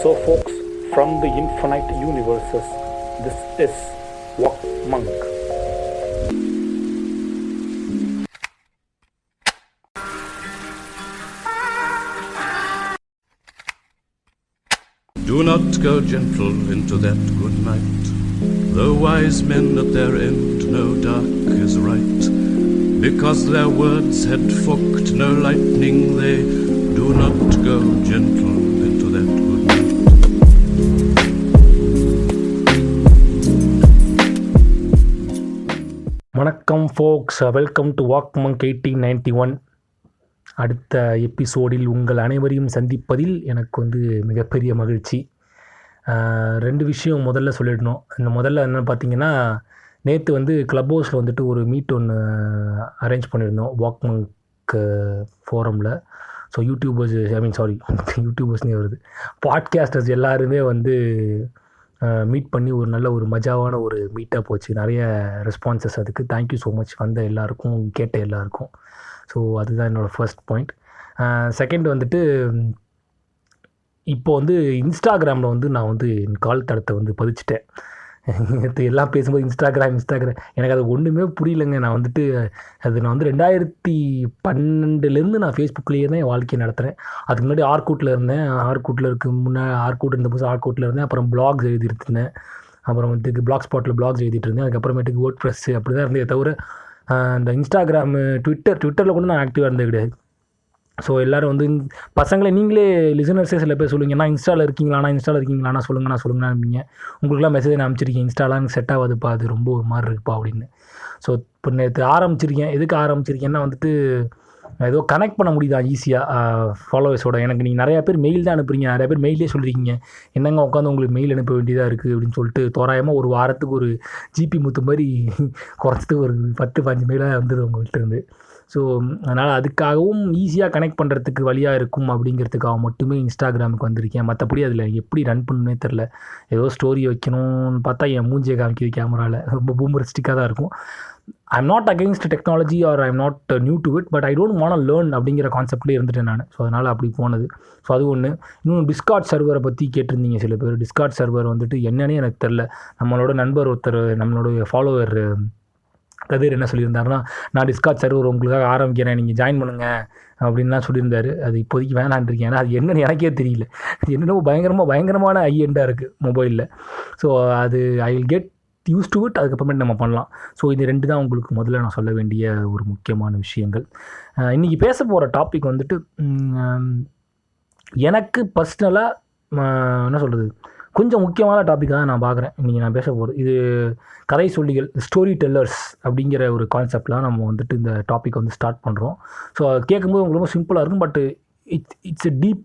So folks, from the infinite universes, this is Walk Monk. Do not go gentle into that good night. The wise men at their end know dark is right. Because their words had forked no lightning, they do not go gentle into that good night. வணக்கம் ஃபோக்ஸ், welcome to walk monk 1891. அடுத்த எபிசோடில் உங்கள் அனைவரையும் சந்திப்பதில் எனக்கு மிகப்பெரிய மகிழ்ச்சி. ரெண்டு விஷயம் முதல்ல சொல்லிடணும். இந்த முதல்ல என்னென்னு பார்த்தீங்கன்னா, நேற்று க்ளப் ஹவுஸில் ஒரு மீட் ஒன்று அரேஞ்ச் பண்ணியிருந்தோம் வாக் மங்க் ஃபோரமில். ஸோ யூடியூபர்ஸ்னே வருது, பாட்காஸ்டர்ஸ் எல்லாருமே மீட் பண்ணி ஒரு நல்ல ஒரு மஜாவான ஒரு மீட்டாக போச்சு. நிறைய ரெஸ்பான்சஸ், அதுக்கு தேங்க்யூ ஸோ மச் வந்த எல்லாருக்கும், கேட்ட எல்லாருக்கும். ஸோ அதுதான் என்னோடய ஃபர்ஸ்ட் பாயிண்ட். செகண்ட் இப்போது இன்ஸ்டாகிராமில் நான் என் கால் தடத்தை பதிச்சிட்டேன். எல்லாம் பேசும்போது இன்ஸ்டாகிராம் எனக்கு அது ஒன்றுமே புரியலைங்க. நான் 2012 நான் ஃபேஸ்புக்லேயே தான் என் வாழ்க்கையை நடத்துகிறேன். அதுக்கு முன்னாடி ஆர்கூட்டில் இருந்தேன். ஆர்கூட்டில் ஆர்கூட் இருந்த போது ஆர்கூட்டில் இருந்தேன். அப்புறம் பிளாக்ஸ் எழுதிட்டு இருந்தேன். அப்புறம் பிளாக் ஸ்பாட்டில் பிளாக்ஸ் எழுதிட்டு இருந்தேன். அதுக்கப்புறமேட்டுக்கு வேர்ட் ப்ரெஸ் அப்படி தான் இருந்தே தவிர இந்த இன்ஸ்டாகிராமு, ட்விட்டரில் கூட நான் ஆக்டிவாக இருந்தது கிடையாது. ஸோ எல்லோரும் பசங்களை நீங்களே லிசனர்ஸே சில பேர் சொல்லுவீங்க, நான் இன்ஸ்டாவில் இருக்கீங்களாண்ணா சொல்லுங்கண்ணா. உங்களுக்குலாம் மெசேஜ் நான் அனுப்பிச்சிருக்கேன், இன்ஸ்டாலாம் செட் ஆகாதுப்பா, அது ரொம்ப ஒரு மாதிரி இருக்குப்பா அப்படின்னு. ஸோ இப்போ நேற்று ஆரம்பிச்சிருக்கேன். எதுக்கு ஆரம்பிச்சிருக்கேன்னா ஏதோ கனெக்ட் பண்ண முடியுதா ஈஸியாக ஃபாலோவர்ஸோட. எனக்கு நீங்கள் நிறையா பேர் மெயில் தான் அனுப்புறீங்க, நிறையா பேர் மெயிலே சொல்லியிருக்கீங்க, என்னங்க உட்காந்து உங்களுக்கு மெயில் அனுப்ப வேண்டியதாக இருக்குது அப்படின்னு சொல்லிட்டு தோராயமாக ஒரு வாரத்துக்கு ஒரு ஜிபி முத்து மாதிரி குறைச்சது ஒரு 10-15 மெயிலாக உங்கள்கிட்ட இருந்து. ஸோ அதனால் அதுக்காகவும் ஈஸியாக கனெக்ட் பண்ணுறதுக்கு வழியாக இருக்கும் அப்படிங்கிறதுக்காக மட்டுமே இன்ஸ்டாகிராமுக்கு வந்திருக்கேன். மற்றபடி அதில் எப்படி ரன் பண்ணணுன்னே தெரில. ஏதோ ஸ்டோரி வைக்கணும்னு பார்த்தா என் மூஞ்சியை காமிக்கிது கேமராவில், ரொம்ப பூமரிஸ்டிக்காக தான் இருக்கும். I am not against technology R I am not new to it, but I don't want learn அப்படிங்கிற கான்செப்ட்லேயே இருந்துட்டேன் நான். ஸோ அதனால் அப்படி போனது. ஸோ அது ஒன்று. இன்னும் டிஸ்கார்ட் சர்வரை பற்றி கேட்டிருந்தீங்க சில பேர். டிஸ்கார்ட் சர்வர் என்னன்னே எனக்கு தெரில. நம்மளோட நண்பர் ஒருத்தர், நம்மளுடைய ஃபாலோவர் கதிர் என்ன சொல்லியிருந்தாருன்னா, நான் டிஸ்கார்ட் சர்வர் உங்களுக்காக ஆரம்பிக்கிறேன், நீங்கள் ஜாயின் பண்ணுங்கள் அப்படின்லாம் சொல்லியிருந்தார். அது இப்போதைக்கு வேணான்றிருக்கேன். ஏன்னா அது என்னென்னு எனக்கே தெரியல. அது என்னென்னோ பயங்கரமான ஐஎண்டாக இருக்குது மொபைலில். ஸோ அது I will get used to it, அதுக்கப்புறமேட்டு நம்ம பண்ணலாம். ஸோ இது ரெண்டு தான் உங்களுக்கு முதல்ல நான் சொல்ல வேண்டிய ஒரு முக்கியமான விஷயங்கள். இன்றைக்கி பேச போகிற டாபிக் எனக்கு பர்சனலாக என்ன சொல்கிறது, கொஞ்சம் முக்கியமான டாப்பிக்காக தான் நான் பார்க்குறேன். இன்றைக்கி நான் பேச போகிறது இது கதை சொல்லிகள், ஸ்டோரி டெல்லர்ஸ் அப்படிங்கிற ஒரு கான்செப்ட்லாம் நம்ம இந்த டாபிக் ஸ்டார்ட் பண்ணுறோம். ஸோ கேட்கும்போது உங்களுக்கு ரொம்ப சிம்பிளாக இருக்கும், but it's a deep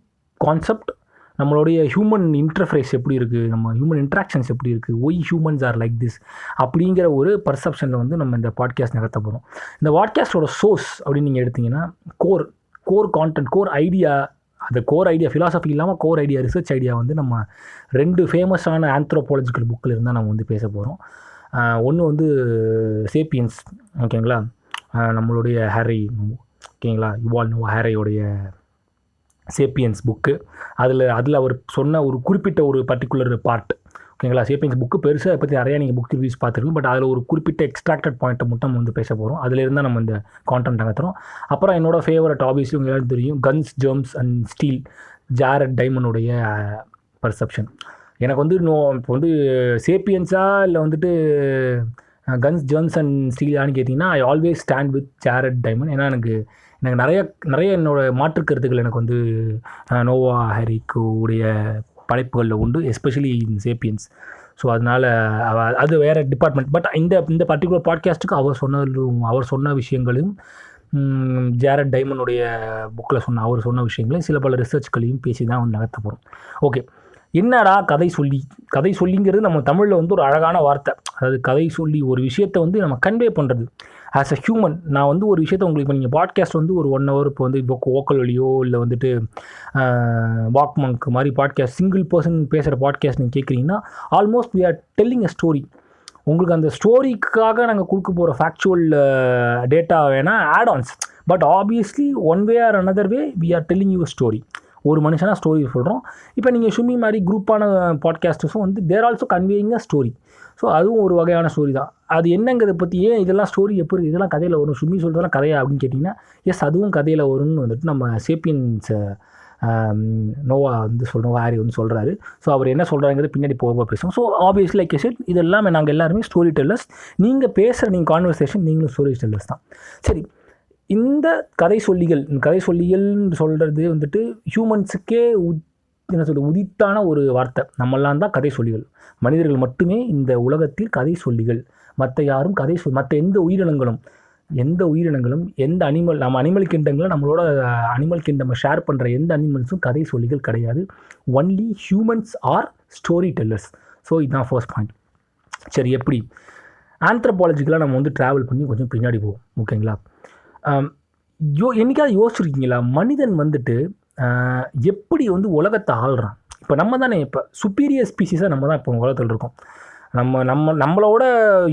concept. நம்மளுடைய ஹியூமன் இன்டர்ஃபேஸ் எப்படி இருக்குது, நம்ம ஹியூமன் இன்ட்ராக்ஷன்ஸ் எப்படி இருக்குது, why humans are like this அப்படிங்கிற ஒரு பர்செப்ஷனில் நம்ம இந்த பாட்காஸ்ட் நடத்த போகிறோம். இந்த பாட்காஸ்ட்டோட சோர்ஸ் அப்படின்னு நீங்கள் எடுத்திங்கன்னா கோர் கான்டென்ட், கோர் ஐடியா, அந்த கோர் ஐடியா ஃபிலாசபி இல்லாமல் கோர் ஐடியா, ரிசர்ச் ஐடியா நம்ம 2 ஃபேமஸான ஆந்த்ரோபாலஜிக்கல் புக்கில் இருந்தால் நம்ம பேச போகிறோம். ஒன்று சேப்பியன்ஸ், ஓகேங்களா, நம்மளுடைய ஹாரி, ஓகேங்களா, யுவால் நோவா ஹாரியோடைய சேப்பியன்ஸ் புக்கு. அதில் அவர் சொன்ன ஒரு குறிப்பிட்ட ஒரு பர்டிகுலர் பார்ட், ஓகேங்களா. சேப்பியன்ஸ் புக்கு பெருசாக அதை பற்றி நிறையா நீங்கள் புக் ரிவ்யூஸ் பார்த்துருக்கோம், பட் அதில் ஒரு குறிப்பிட்ட எக்ஸ்ட்ராக்டட் பாயிண்ட்டை மட்டும் நம்ம பேச போகிறோம். அதிலிருந்து நம்ம இந்த கான்டென்ட் நகர்த்துறோம். அப்புறம் என்னோடய ஃபேவரட் ஹாபீஸ் உங்களுக்கு தெரியும், guns, germs and steel, Jared டைமனுடைய பர்செப்ஷன். எனக்கு இப்போ சேப்பியன்ஸா இல்லை கன்ஸ், ஜெர்ம்ஸ் அண்ட் ஸ்டீலான்னு கேட்டிங்கன்னா, I always stand with Jared Diamond. ஏன்னா எனக்கு நிறைய என்னோடய மாற்று கருத்துக்கள் எனக்கு நோவா ஹாரிக்கு உடைய படைப்புகளில் உண்டு, எஸ்பெஷலி இன் சேப்பியன்ஸ். ஸோ அதனால் அது வேறு டிபார்ட்மெண்ட். பட் இந்த பர்டிகுலர் பாட்காஸ்ட்டுக்கு அவர் சொன்ன விஷயங்களையும், ஜாரட் டைமனுடைய புக்கில் அவர் சொன்ன விஷயங்களையும், சில பல ரிசர்ச்களையும் பேசி தான் நகர்த்த போகிறோம். ஓகே, என்னடா கதை சொல்லிங்கிறது நம்ம தமிழில் ஒரு அழகான வார்த்தை. அதாவது கதை சொல்லி ஒரு விஷயத்தை நம்ம கன்வே பண்ணுறது ஆஸ் அ ஹியூமன். நான் ஒரு விஷயத்தை உங்களுக்கு இப்போ நீங்கள் பாட்காஸ்ட் ஒரு 1 hour இப்போ ஓக்கல் வழியோ இல்லை வாக் மங்க் மாதிரி பாட்காஸ்ட், சிங்கிள் பர்சன் பேசுகிற பாட்காஸ்ட் நீங்கள் கேட்குறீங்கன்னா, almost we are telling a story. உங்களுக்கு அந்த ஸ்டோரிக்காக நாங்கள் கொடுக்க போகிற ஃபேக்சுவல் டேட்டா வேணால் add ons, but obviously one way or another way we are telling you story. ஒரு மனுஷனாக ஸ்டோரி சொல்கிறோம். இப்போ நீங்கள் ஷுமி மாதிரி குரூப்பான பாட்காஸ்டர்ஸும் வந்து there also conveying a story. So அதுவும் ஒரு வகையான ஸ்டோரி தான். அது என்னங்கிறத பற்றி ஏன் இதெல்லாம் ஸ்டோரி எப்படி இதெல்லாம் கதையில் வரும், ஷுமி சொல்கிறதெல்லாம் கதையா அப்படின்னு கேட்டிங்கன்னா, எஸ் அதுவும் கதையில் வரும்னு வந்துட்டு நம்ம சேப்பியன்ஸ் நோவா வந்து நோவா ஹாரி வந்து சொல்கிறாரு. ஸோ அவர் என்ன சொல்கிறாங்கிறது பின்னாடி போக பேசுவோம். ஸோ ஆப்வியஸ்லி லைக் செட் இதெல்லாம் நாங்கள் எல்லாருமே ஸ்டோரி டெல்லர்ஸ். நீங்கள் பேசுகிற நீங்கள் கான்வர்சேஷன் நீங்களும் ஸ்டோரி டெல்லர்ஸ் தான். சரி, இந்த கதை சொல்லிகள்னு சொல்கிறது வந்துட்டு ஹியூமன்ஸுக்கே என்ன சொல்கிறது உதித்தான ஒரு வார்த்தை. நம்மெல்லாம் தான் கதை சொல்லிகள். மனிதர்கள் மட்டுமே இந்த உலகத்தில் கதை சொல்லிகள். மற்ற யாரும் மற்ற எந்த உயிரினங்களும் எந்த அனிமல் நம்ம அனிமல் கிண்டங்களை நம்மளோட அனிமல் கிண்டம் ஷேர் பண்ணுற எந்த அனிமல்ஸும் கதை சொல்லிகள் கிடையாது. Only humans are story tellers. So இதுதான் ஃபர்ஸ்ட் பாயிண்ட். சரி, எப்படி ஆந்த்ரோபாலஜிக்கலாக நம்ம வந்து ட்ராவல் பண்ணி கொஞ்சம் பின்னாடி போவோம். ஓகேங்களா? என்னைக்காவது யோசிச்சிருக்கீங்களா, மனிதன் வந்துட்டு எப்படி வந்து உலகத்தை ஆள்றான்? இப்போ நம்ம தானே இப்போ சுப்பீரியர் ஸ்பீசிஸாக நம்ம தான் இப்போ உலகத்தில் இருக்கோம். நம்மளோட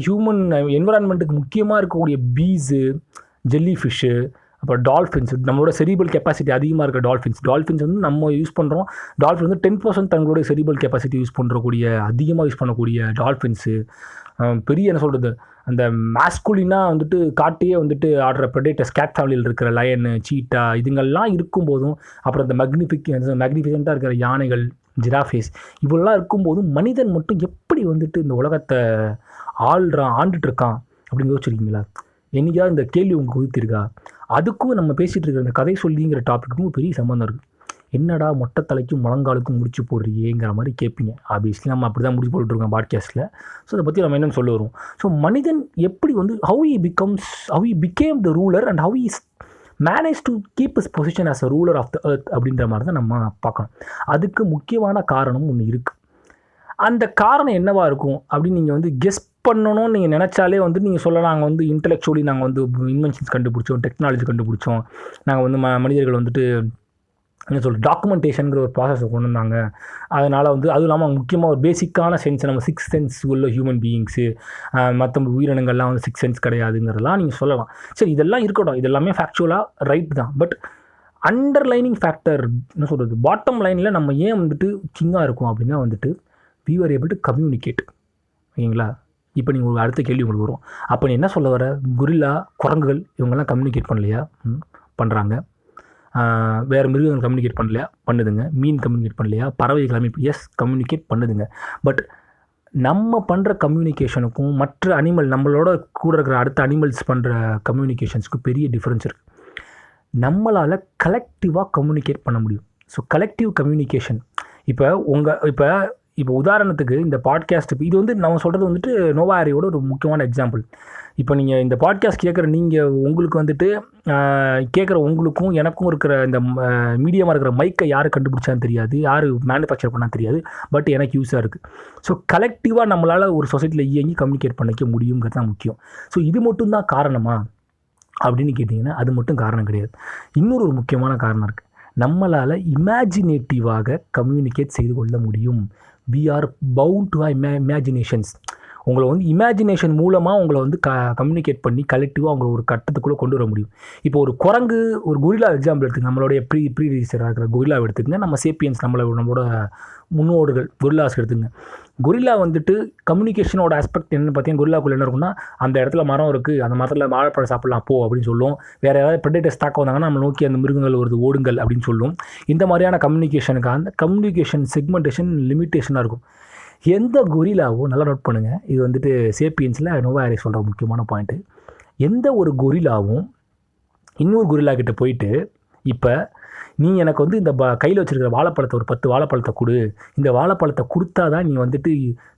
ஹியூமன் என்விரான்மெண்ட்டுக்கு முக்கியமாக இருக்கக்கூடிய பீஸு, ஜெல்லி ஃபிஷ்ஷு, அப்புறம் டால்ஃபின்ஸ், நம்மளோட செரிபல் கெப்பாசிட்டி அதிகமாக இருக்க டால்ஃபின்ஸ் வந்து நம்ம யூஸ் பண்ணுறோம். டால்ஃபின் வந்து 10% தங்களுடைய செரிபல் கெப்பாசிட்டி அதிகமாக யூஸ் பண்ணக்கூடிய டால்ஃபின்ஸு, பெரிய என்ன சொல்கிறது அந்த மேஸ்குலினாக வந்துட்டு காட்டையே வந்துட்டு ஆடுற ப்ரெடேட்டர்ஸ், கேட் ஃபேமிலியில் இருக்கிற லயனு, சீட்டா, இதுங்கள்லாம் இருக்கும்போதும், அப்புறம் இந்த மேக்னிஃபிகண்ட்டாக இருக்கிற யானைகள், ஜிராஃபேஸ், இவ்வளோலாம் இருக்கும்போதும் மனிதன் மட்டும் எப்படி வந்துட்டு இந்த உலகத்தை ஆண்டுட்டுருக்கான் அப்படின்னு யோசிச்சிருக்கீங்களா? என்னைக்காவது இந்த கேள்வி உங்களுக்கு உதித்திருக்கா? அதுக்கும் நம்ம பேசிகிட்டு இருக்கிற இந்த கதை சொல்லிங்கிற டாப்பிக்கும் பெரிய சம்மந்தம் இருக்குது. என்னடா மொட்டை தலைக்கும் முழங்காலுக்கும் முடிச்சு போடுறியேங்கிற மாதிரி கேட்பீங்க. ஆப்வியஸ்லி நம்ம அப்படி தான் முடிச்சு போட்டுருக்கோம் பாட்காஸ்ட்டில். ஸோ அதை பற்றி நம்ம என்னென்னு சொல்ல வரும். ஸோ மனிதன் எப்படி வந்து how he became the ruler and how he managed to keep his position as a ruler of the earth அப்படின்ற மாதிரி தான் நம்ம பார்க்கணும். அதுக்கு முக்கியமான காரணம் ஒன்று இருக்குது. அந்த காரணம் என்னவாக இருக்கும் அப்படின்னு நீங்கள் வந்து கெஸ் பண்ணணும்னு நீங்கள் நினச்சாலே வந்து நீங்கள் சொல்லலாம், நாங்கள் வந்து இன்டெலெக்சுவலி நாங்கள் வந்து இன்வென்ஷன்ஸ் கண்டுபிடிச்சோம், டெக்னாலஜி கண்டுபிடிச்சோம், நாங்கள் வந்து மனிதர்கள் வந்துட்டு என்ன சொல்கிறது டாக்குமெண்டேஷனுங்கிற ஒரு ப்ராசஸை கொண்டு வந்தாங்க. அதனால் வந்து அதுவும் இல்லாமல் முக்கியமாக ஒரு பேசிக்கான சென்ஸ், நம்ம 6 சென்ஸ் உள்ள ஹியூமன் பீயிங்ஸு, மற்ற உயிரினங்கள்லாம் வந்து 6 சென்ஸ் கிடையாதுங்கிறதெல்லாம் நீங்கள் சொல்லலாம். சரி, இதெல்லாம் இருக்கட்டும், இதெல்லாமே ஃபேக்சுவலாக ரைட் தான். பட் அண்டர்லைனிங் ஃபேக்டர் என்ன சொல்கிறது, பாட்டம் லைனில் நம்ம ஏன் வந்துட்டு கிங்காக இருக்கும் அப்படின்னா வந்துட்டு we were able to communicate. ஓகேங்களா? இப்போ நீங்கள் ஒரு அடுத்த கேள்வி உங்களுக்கு வரும், அப்போ நீ என்ன சொல்ல வர, குரில்லா, குரங்குகள் இவங்கெல்லாம் கம்யூனிகேட் பண்ணலையா? பண்ணுறாங்க. வேறு மிருகங்கள் கம்யூனிகேட் பண்ணலையா? பண்ணுதுங்க. மீன் கம்யூனிகேட் பண்ணலையா? பறவைகள் எஸ் கம்யூனிகேட் பண்ணுதுங்க. பட் நம்ம பண்ணுற கம்யூனிகேஷனுக்கும் மற்ற நம்மளோட கூட இருக்கிற அடுத்த அனிமல்ஸ் பண்ணுற கம்யூனிகேஷன்ஸுக்கும் பெரிய டிஃப்ரென்ஸ் இருக்குது. நம்மளால் கலெக்டிவாக கம்யூனிகேட் பண்ண முடியும். ஸோ கலெக்டிவ் கம்யூனிகேஷன் இப்போ உதாரணத்துக்கு இந்த பாட்காஸ்ட், இது வந்து நம்ம சொல்கிறது வந்துட்டு நோவா ஹாரியோட ஒரு முக்கியமான எக்ஸாம்பிள். இப்போ நீங்கள் இந்த பாட்காஸ்ட் கேட்குற உங்களுக்கு வந்துட்டு கேட்குற உங்களுக்கும் எனக்கும் இருக்கிற இந்த மீடியமாக இருக்கிற மைக்கை யார் கண்டுபிடிச்சான்னு தெரியாது, யார் மேனுஃபேக்சர் பண்ணால் தெரியாது. பட் எனக்கு யூஸாக இருக்குது. ஸோ கலெக்டிவாக நம்மளால் ஒரு சொசைட்டியில் இயங்கி கம்யூனிகேட் பண்ணிக்க முடியுங்கிறது தான் முக்கியம். ஸோ இது மட்டும்தான் காரணமா அப்படின்னு கேட்டிங்கன்னா அது மட்டும் காரணம் கிடையாது. இன்னொரு முக்கியமான காரணம் இருக்குது. நம்மளால் இமேஜினேட்டிவாக கம்யூனிகேட் செய்து கொள்ள முடியும். we are bound to imaginations. உங்களை வந்து இமேஜினேஷன் மூலமாக உங்களை வந்து கம்யூனிகேட் பண்ணி கலெக்டிவாக அவங்கள ஒரு கட்டத்துக்குள்ளே கொண்டு வர முடியும். இப்போ ஒரு குரங்கு, ஒரு கொரில்லா எக்ஸாம்பிள் எடுத்துங்க, நம்மளுடைய ப்ரீ ரிஜிஸ்டராக இருக்கிற கொரில்லாவை எடுத்துக்கங்க, நம்ம சேப்பியன்ஸ் நம்மளோட முன்னோடுகள் கொரில்லாஸ் எடுத்துங்க. கொரில்லா வந்துட்டு கம்யூனிகேஷனோட ஆஸ்பெக்ட் என்னென்னு பார்த்தீங்கன்னா, கொரில்லாக்குள்ளே என்ன இருக்குன்னா, அந்த இடத்துல மரம் இருக்குது, அந்த மரத்தில் வாழைப்பழம் சாப்பிட்லாம் போ அப்படின்னு சொல்லும். வேறு ஏதாவது ப்ரெடேட்டர்ஸ் தாக்க வந்தாங்கன்னா நம்ம நோக்கி அந்த மிருகங்கள் வருது ஓடுங்கள் அப்படின்னு சொல்லும். இந்த மாதிரியான கம்யூனிகேஷனுக்கு அந்த கம்யூனிகேஷன் செக்மெண்டேஷன் லிமிட்டேஷனாக இருக்கும். எந்த கொரில்லாவோ நல்லா நோட் பண்ணுங்கள், இது வந்துட்டு சேப்பியன்ஸில் நோவா ஹாரி சொல்கிற முக்கியமான பாயிண்ட்டு. எந்த ஒரு கொரில்லாவும் இன்னொரு கொரில்லா கிட்டே போயிட்டு, இப்போ நீ எனக்கு வந்து இந்த கையில் வச்சுருக்கிற வாழைப்பழத்தை ஒரு 10 வாழைப்பழத்தை கொடு, இந்த வாழைப்பழத்தை கொடுத்தா தான் நீ வந்துட்டு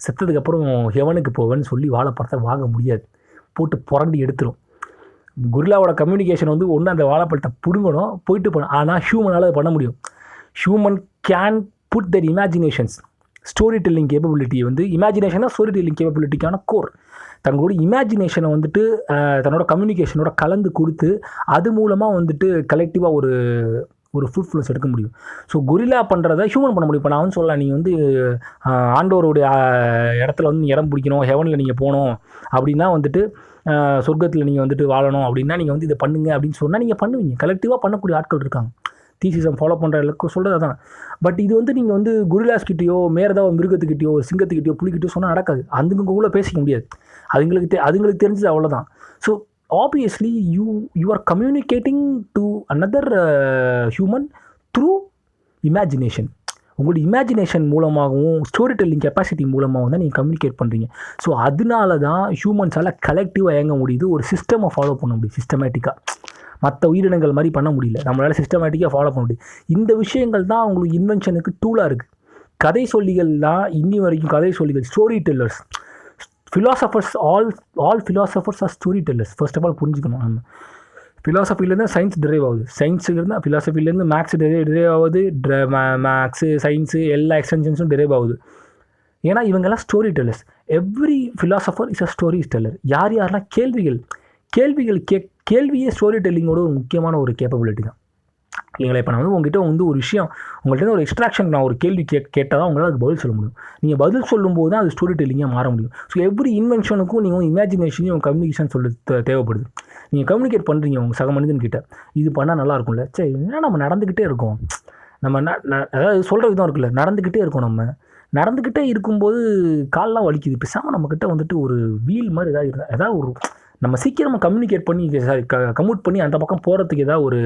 செத்ததுக்கப்புறம் ஹெவனுக்கு போவேன்னு சொல்லி வாழைப்பழத்தை வாங்க முடியாது. போட்டு புரண்டி எடுத்துரும். கொரில்லாவோட கம்யூனிகேஷன் வந்து ஒன்று அந்த வாழைப்பழத்தை பிடுங்கணும், போயிட்டு போகணும். ஆனால் ஹியூமனால் அதை பண்ண முடியும். Human can put their imaginations, story telling கேப்பபிலிட்டியை வந்து இமேஜினேஷனாக ஸ்டோரி டெல்லிங் கேப்பபிலிட்டிக்கான கோர். தங்களோட இமேஜினேஷனை வந்துட்டு தன்னோட கம்யூனிகேஷனோட கலந்து கொடுத்து அது மூலமாக வந்துட்டு கலெக்டிவாக ஒரு ஃப்ரூட்ஃபுல்னஸ் எடுக்க முடியும். ஸோ கொரில்லா பண்ணுறதை ஹியூமன் பண்ண முடியும். இப்போ நான் வந்து சொல்லலாம், நீங்கள் வந்து ஆண்டவருடைய இடத்துல வந்து இடம் பிடிக்கணும், ஹெவனில் நீங்கள் போகணும் அப்படின்னா வந்துட்டு சொர்க்கத்தில் நீங்கள் வந்துட்டு வாழணும் அப்படின்னா நீங்கள் வந்து இதை பண்ணுங்க அப்படின்னு சொன்னால் நீங்கள் பண்ணுவீங்க. கலெக்டிவாக பண்ணக்கூடிய ஆட்கள் இருக்காங்க. தீசிசம் ஃபாலோ பண்ணுற எல்லாருக்கும் சொல்கிறது அதான். பட் இது வந்து நீங்கள் வந்து குரிலாஸ்கிட்டேயோ ஏதாவது மிருகத்துக்கிட்டேயோ ஒரு சிங்கத்துக்கிட்டேயோ புலிக்கிட்டேயோ சொன்னால் நடக்காது. அதுங்களுக்குள்ளே பேசிக்க முடியாது. அதுங்களுக்கு தெரிஞ்சது அவ்வளோதான். So obviously you are communicating to another human through imagination. உங்களோட இமேஜினேஷன் மூலமாகவும் ஸ்டோரி டெல்லிங் கெப்பாசிட்டி மூலமாகவும் தான் நீங்கள் கம்யூனிகேட் பண்ணுறீங்க. ஸோ அதனால தான் ஹியூமன்ஸால் கலெக்டிவாக இயங்க முடியுது, ஒரு சிஸ்டமை ஃபாலோ பண்ண முடியுது. சிஸ்டமேட்டிக்காக மற்ற உயிரினங்கள் மாதிரி பண்ண முடியல, நம்மளால் சிஸ்டமேட்டிக்காக ஃபாலோ பண்ண முடியும். இந்த விஷயங்கள் தான் அவங்களுக்கு இன்வென்ஷனுக்கு டூலாக இருக்குது. கதை சொல்லிகள் தான் இன்னி வரைக்கும் கதை சொல்லிகள், story tellers, philosophers. All philosophers are story tellers. First of all புரிஞ்சுக்கணும். நம்ம ஃபிலாசபிலேருந்து சயின்ஸ் டிரைவ் ஆகுது, சயின்ஸுலேருந்து ஃபிலாசபிலேருந்து மேக்ஸ் டிரைவ் ஆகுது, மேக்ஸு சயின்ஸு எல்லா எக்ஸ்டென்ஷன்ஸும் டிரைவ் ஆகுது. ஏன்னா இவங்கெல்லாம் story tellers. Every philosopher is a story teller. யாரெல்லாம் கேள்வியே ஸ்டோரி டெல்லிங்கோட ஒரு முக்கியமான ஒரு கேப்பபிலிட்டி தான். இல்லைங்களா? இப்போ நான் வந்து உங்கள்கிட்ட வந்து ஒரு விஷயம், உங்கள்கிட்ட ஒரு எக்ஸ்ட்ராக்ஷன், நான் ஒரு கேள்வி கேட்டால் தான் உங்களால் அதுக்கு பதில் சொல்ல முடியும். நீங்கள் பதில் சொல்லும்போது தான் அது ஸ்டோரி டெல்லிங்காக மாற முடியும். ஸோ எவ்ரி இன்வென்ஷனுக்கும் நீங்கள் இமேஜினேஷனையும் கம்யூனிகேஷன் தேவைப்படுது. நீங்கள் கம்யூனிகேட் பண்ணுறீங்க உங்கள் சக மனிதன்கிட்ட, இது பண்ணால் நல்லா இருக்கும்ல, சரி ஏன்னா நம்ம நடந்துக்கிட்டே இருக்கோம், நம்ம அதாவது சொல்கிற விதம் இருக்குல்ல, நடந்துக்கிட்டே இருக்கோம். நம்ம நடந்துக்கிட்டே இருக்கும்போது கால்லாம் வலிக்குது, பேசாமல் நம்மக்கிட்ட வந்துட்டு ஒரு வீல் மாதிரி ஏதாவது ஒரு நம்ம சீக்கிரமாக கம்யூனிகேட் பண்ணி கம்யூட் பண்ணி அந்த பக்கம் போகிறதுக்கு ஏதாவது ஒரு